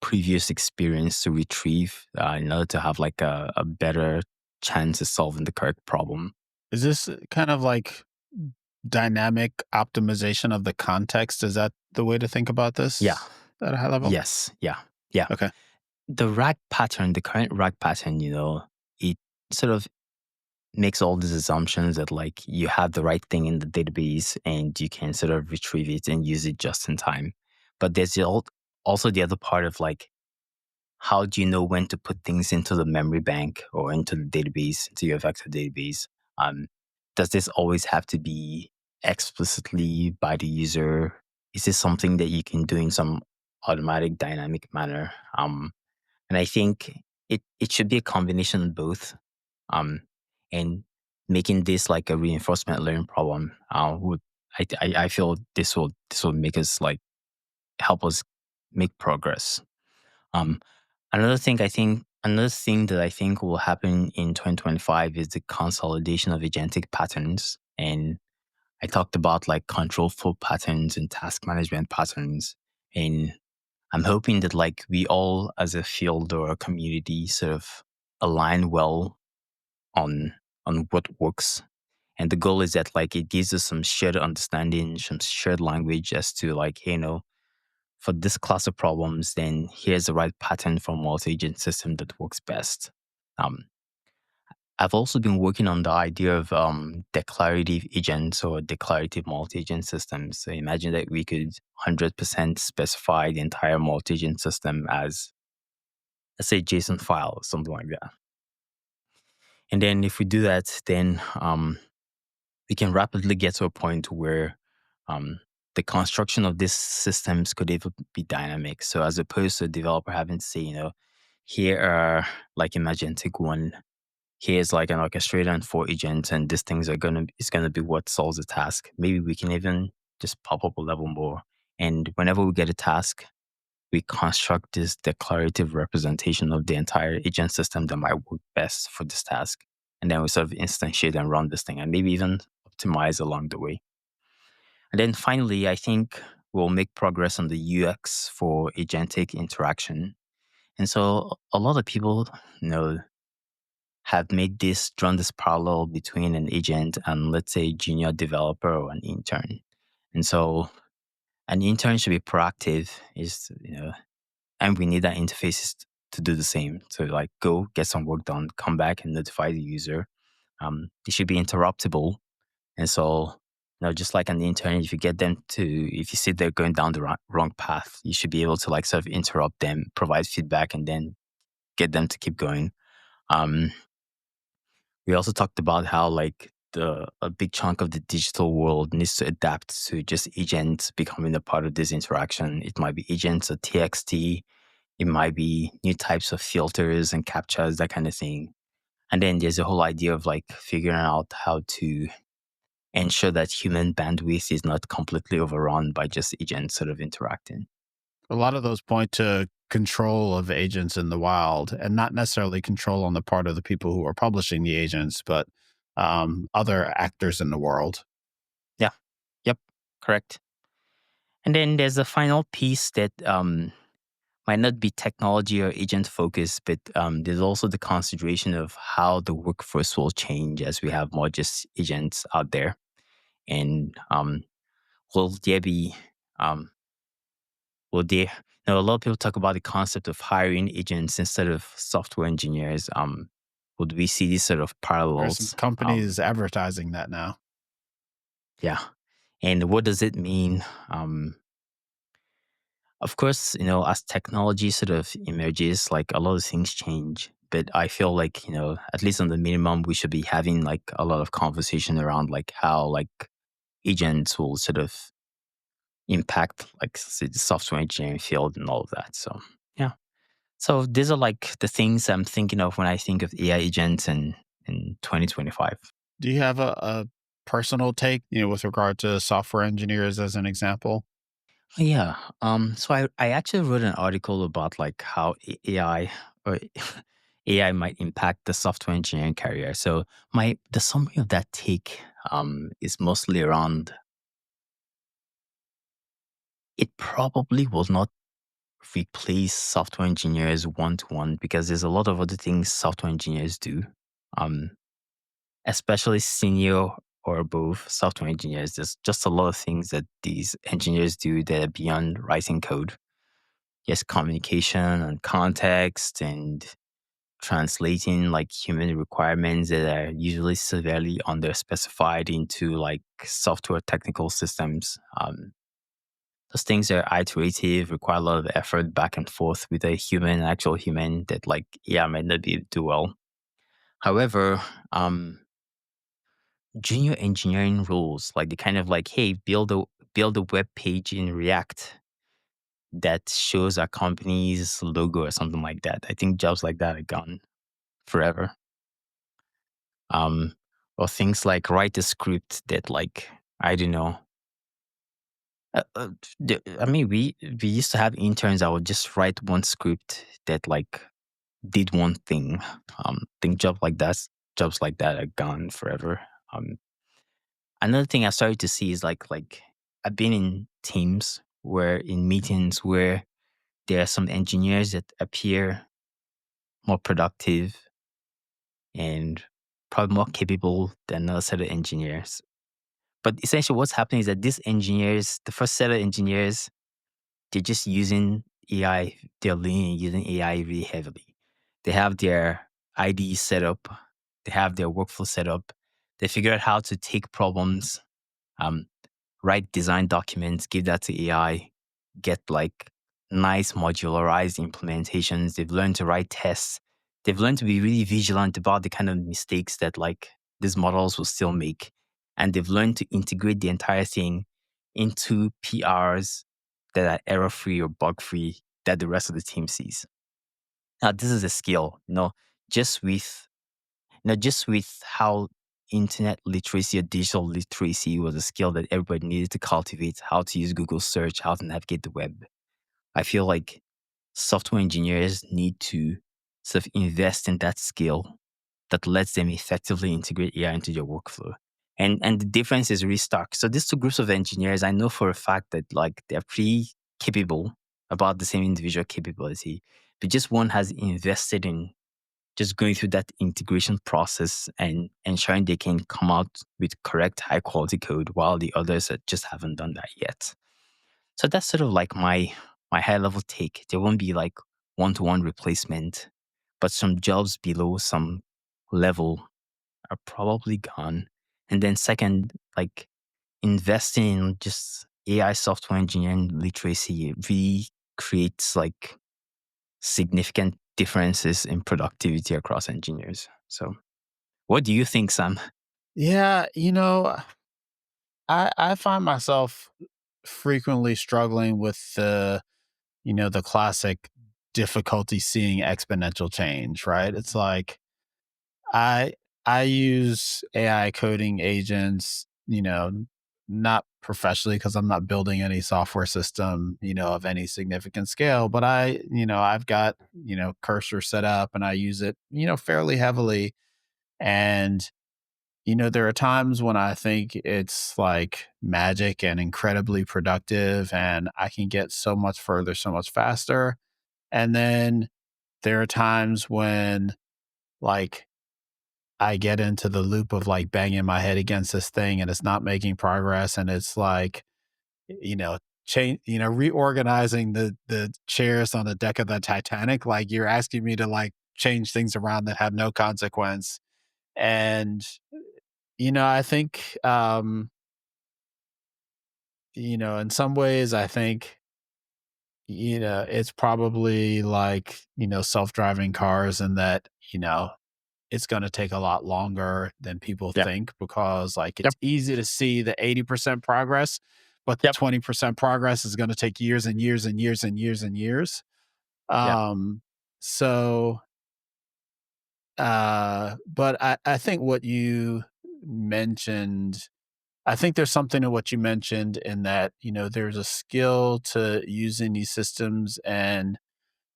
previous experience to retrieve in order to have a better chance of solving the correct problem. Is this kind of like dynamic optimization of the context? Is that the way to think about Yeah. this at a high level? Yes. Yeah. Yeah. Okay. The current RAG pattern, it sort of makes all these assumptions that you have the right thing in the database and you can sort of retrieve it and use it just in time. But there's also the other part of how do you know when to put things into the memory bank or into the database, into your vector database? Um, does this always have to be explicitly by the user? Is this something that you can do in some automatic dynamic manner? And I think it should be a combination of both. Um, and making this like a reinforcement learning problem would I feel this will make us help us make progress. Um, another thing that I think will happen in 2025 is the consolidation of agentic patterns. And I talked about control flow patterns and task management patterns. And I'm hoping that we all as a field or a community sort of align well on what works. And the goal is that it gives us some shared understanding, some shared language as to hey, for this class of problems, then here's the right pattern for multi-agent system that works best. Um, I've also been working on the idea of declarative agents or declarative multi-agent systems. So imagine that we could 100% specify the entire multi-agent system as, let's say, JSON file or something like that. And then if we do that, then we can rapidly get to a point where um, the construction of these systems could even be dynamic. So as opposed to a developer having to say, here are in Agentic one, here's an orchestrator and 4 agents, and these things is gonna be what solves the task. Maybe we can even just pop up a level more. And whenever we get a task, we construct this declarative representation of the entire agent system that might work best for this task. And then we sort of instantiate and run this thing and maybe even optimize along the way. And then finally, I think we'll make progress on the UX for agentic interaction. And so a lot of people, have made drawn this parallel between an agent and let's say junior developer or an intern. And so an intern should be proactive, and we need that interface to do the same. So go get some work done, come back and notify the user. They should be interruptible. And so, just like an intern, if you see they're going down the wrong path, you should be able to sort of interrupt them, provide feedback, and then get them to keep going. Um, we also talked about how a big chunk of the digital world needs to adapt to just agents becoming a part of this interaction. It might be agents or TXT. It might be new types of filters and captchas, that kind of thing. And then there's a whole idea of figuring out how to ensure that human bandwidth is not completely overrun by just agents sort of interacting. A lot of those point to control of agents in the wild, and not necessarily control on the part of the people who are publishing the agents, but other actors in the world. Yeah. Yep. Correct. And then there's a final piece that might not be technology or agent focused, but there's also the consideration of how the workforce will change as we have more just agents out there. And will there be, um, will there, a lot of people talk about the concept of hiring agents instead of software engineers. Would we see these sort of There's some parallels? companies advertising that now. Yeah. And what does it mean? Of course, as technology sort of emerges, like a lot of things change. But I feel like, at least on the minimum, we should be having like a lot of conversation around like how like agents will sort of impact like say, the software engineering field and all of that. So yeah. So these are like the things I'm thinking of when I think of AI agents in 2025. Do you have a personal take, with regard to software engineers as an example? Yeah. So I actually wrote an article about like how AI or AI might impact the software engineering career. So the summary of that take is mostly around it probably will not replace software engineers one to one because there's a lot of other things software engineers do. Um, Especially senior or above software engineers. There's just a lot of things that these engineers do that are beyond writing code. Yes, communication and context and translating like human requirements that are usually severely underspecified into like software technical systems. Those things are iterative, require a lot of effort back and forth with a human, actual human that like, yeah, might not be able to do well. However, junior engineering roles, like the kind of like, hey, build a web page in React that shows our company's logo or something like that. I think jobs like that are gone forever. Um, or things like write a script that like I don't know. I mean, we used to have interns that would just write one script that like did one thing. Think jobs like that are gone forever. Um, Another thing I started to see is like I've been in teams where in meetings where there are some engineers that appear more productive and probably more capable than another set of engineers. But essentially, what's happening is that these engineers, the first set of engineers, they're just using AI. They're leaning using AI really heavily. They have their IDE set up. They have their workflow set up. They figure out how to take problems, um, write design documents, give that to AI, get like nice modularized implementations. They've learned to write tests. They've learned to be really vigilant about the kind of mistakes that like these models will still make. And they've learned to integrate the entire thing into PRs that are error free or bug free that the rest of the team sees. Now, this is a skill, just with just with how internet literacy or digital literacy was a skill that everybody needed to cultivate, how to use Google search, how to navigate the web. I feel like software engineers need to sort of invest in that skill that lets them effectively integrate AI into their workflow. And the difference is really stark. So these two groups of engineers, I know for a fact that like they're pretty capable about the same individual capability, but just one has invested in just going through that integration process and ensuring they can come out with correct high quality code while the others just haven't done that yet. So that's sort of like my high level take. There won't be like one-to-one replacement, but some jobs below some level are probably gone. And then second, like investing in just AI software engineering literacy really creates like significant differences in productivity across engineers. So what do you think, Sam? Yeah, I find myself frequently struggling with the classic difficulty seeing exponential change, right? It's like I I use AI coding agents, not professionally because I'm not building any software system, of any significant scale, but I've got, cursor set up and I use it, fairly heavily. And there are times when I think it's like magic and incredibly productive and I can get so much further so much faster. And then there are times when like I get into the loop of like banging my head against this thing and it's not making progress. And it's like, reorganizing the chairs on the deck of the Titanic. Like you're asking me to like change things around that have no consequence. And, I think, in some ways, I think, it's probably like, self-driving cars and that, it's going to take a lot longer than people Yeah. think because like Yep. it's easy to see the 80% progress, but the Yep. 20% progress is going to take years and years and years and years and years. Yeah. Um, so, but I think what you mentioned, I think there's something in what you mentioned in that, there's a skill to using these systems and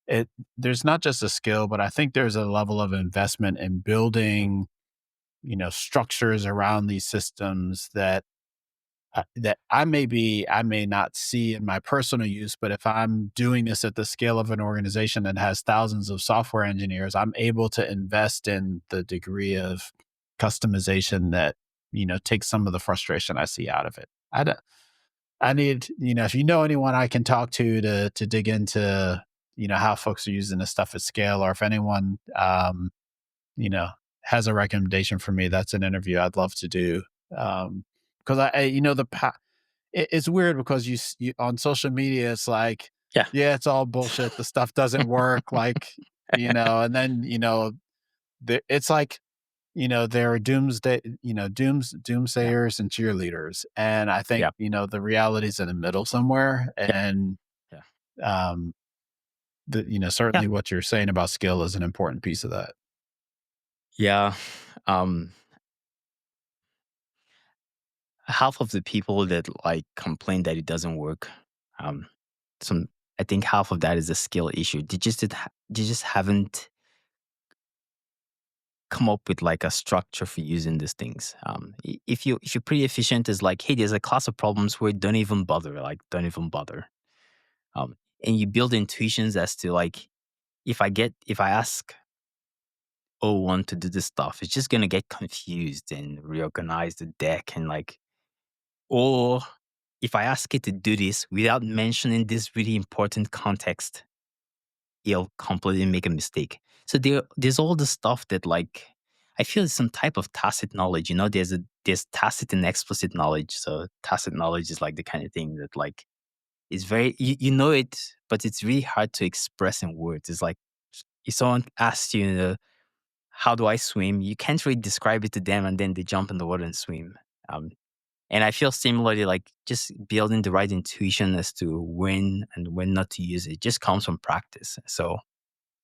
it, there's not just a skill, but I think there's a level of investment in building structures around these systems that I may not see in my personal use, but if I'm doing this at the scale of an organization that has thousands of software engineers, I'm able to invest in the degree of customization that takes some of the frustration I see out of it. I need, if you know anyone I can talk to dig into how folks are using this stuff at scale, or if anyone you know, has a recommendation for me, that's an interview I'd love to do. Because it's weird because you on social media, it's like, Yeah. yeah, it's all bullshit. The stuff doesn't work. Like, and then, it's like, there are Yeah. doomsayers and cheerleaders. And I think, Yeah. the reality's in the middle somewhere. Yeah. And, Yeah. um, Yeah. certainly what you're saying about skill is an important piece of that. Yeah. Um, Half of the people that like complain that it doesn't work, um, some I think half of that is a skill issue. They just haven't come up with like a structure for using these things. If you're pretty efficient, it's like, hey, there's a class of problems where don't even bother, like don't even bother. Um, and you build intuitions as to like, if I ask O1 to do this stuff, it's just gonna get confused and reorganize the deck and like, or if I ask it to do this without mentioning this really important context, it'll completely make a mistake. So there's all the stuff that like I feel is some type of tacit knowledge. There's tacit and explicit knowledge. So tacit knowledge is like the kind of thing that like is very you know it, but it's really hard to express in words. It's like if someone asks you, how do I swim? You can't really describe it to them, and then they jump in the water and swim. Um, and I feel similarly, like just building the right intuition as to when and when not to use it just comes from practice. So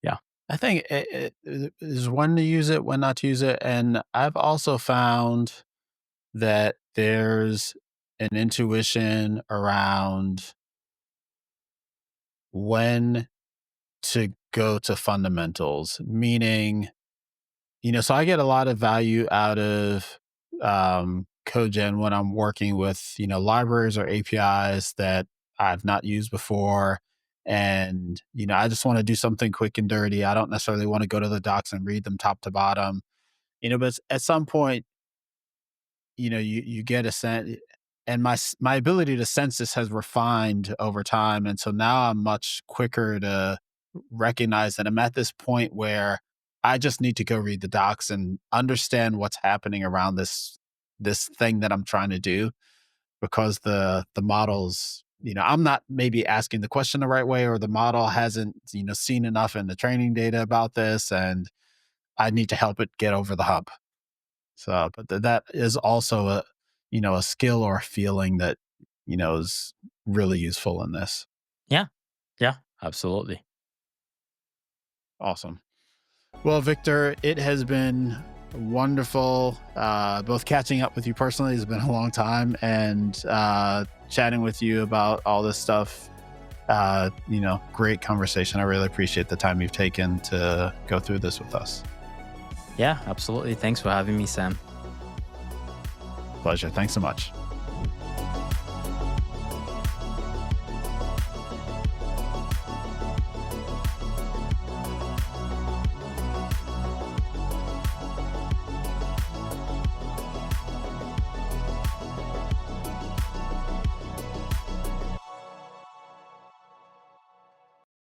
yeah, I think it is when to use it, when not to use it. And I've also found that there's an intuition around when to go to fundamentals, meaning, so I get a lot of value out of CodeGen when I'm working with, libraries or APIs that I've not used before. And, I just want to do something quick and dirty. I don't necessarily want to go to the docs and read them top to bottom, but at some point, you get a sense, and my ability to sense this has refined over time. And so now I'm much quicker to recognize that I'm at this point where I just need to go read the docs and understand what's happening around this thing that I'm trying to do, because the models, I'm not maybe asking the question the right way, or the model hasn't, seen enough in the training data about this, and I need to help it get over the hump. So, but that is also a skill or a feeling that, is really useful in this. yeah, yeah, absolutely. Awesome. Well, Victor, it has been wonderful. Both catching up with you personally has been a long time, and chatting with you about all this stuff. Great conversation. I really appreciate the time you've taken to go through this with us. Yeah, absolutely. Thanks for having me, Sam. Pleasure. Thanks so much.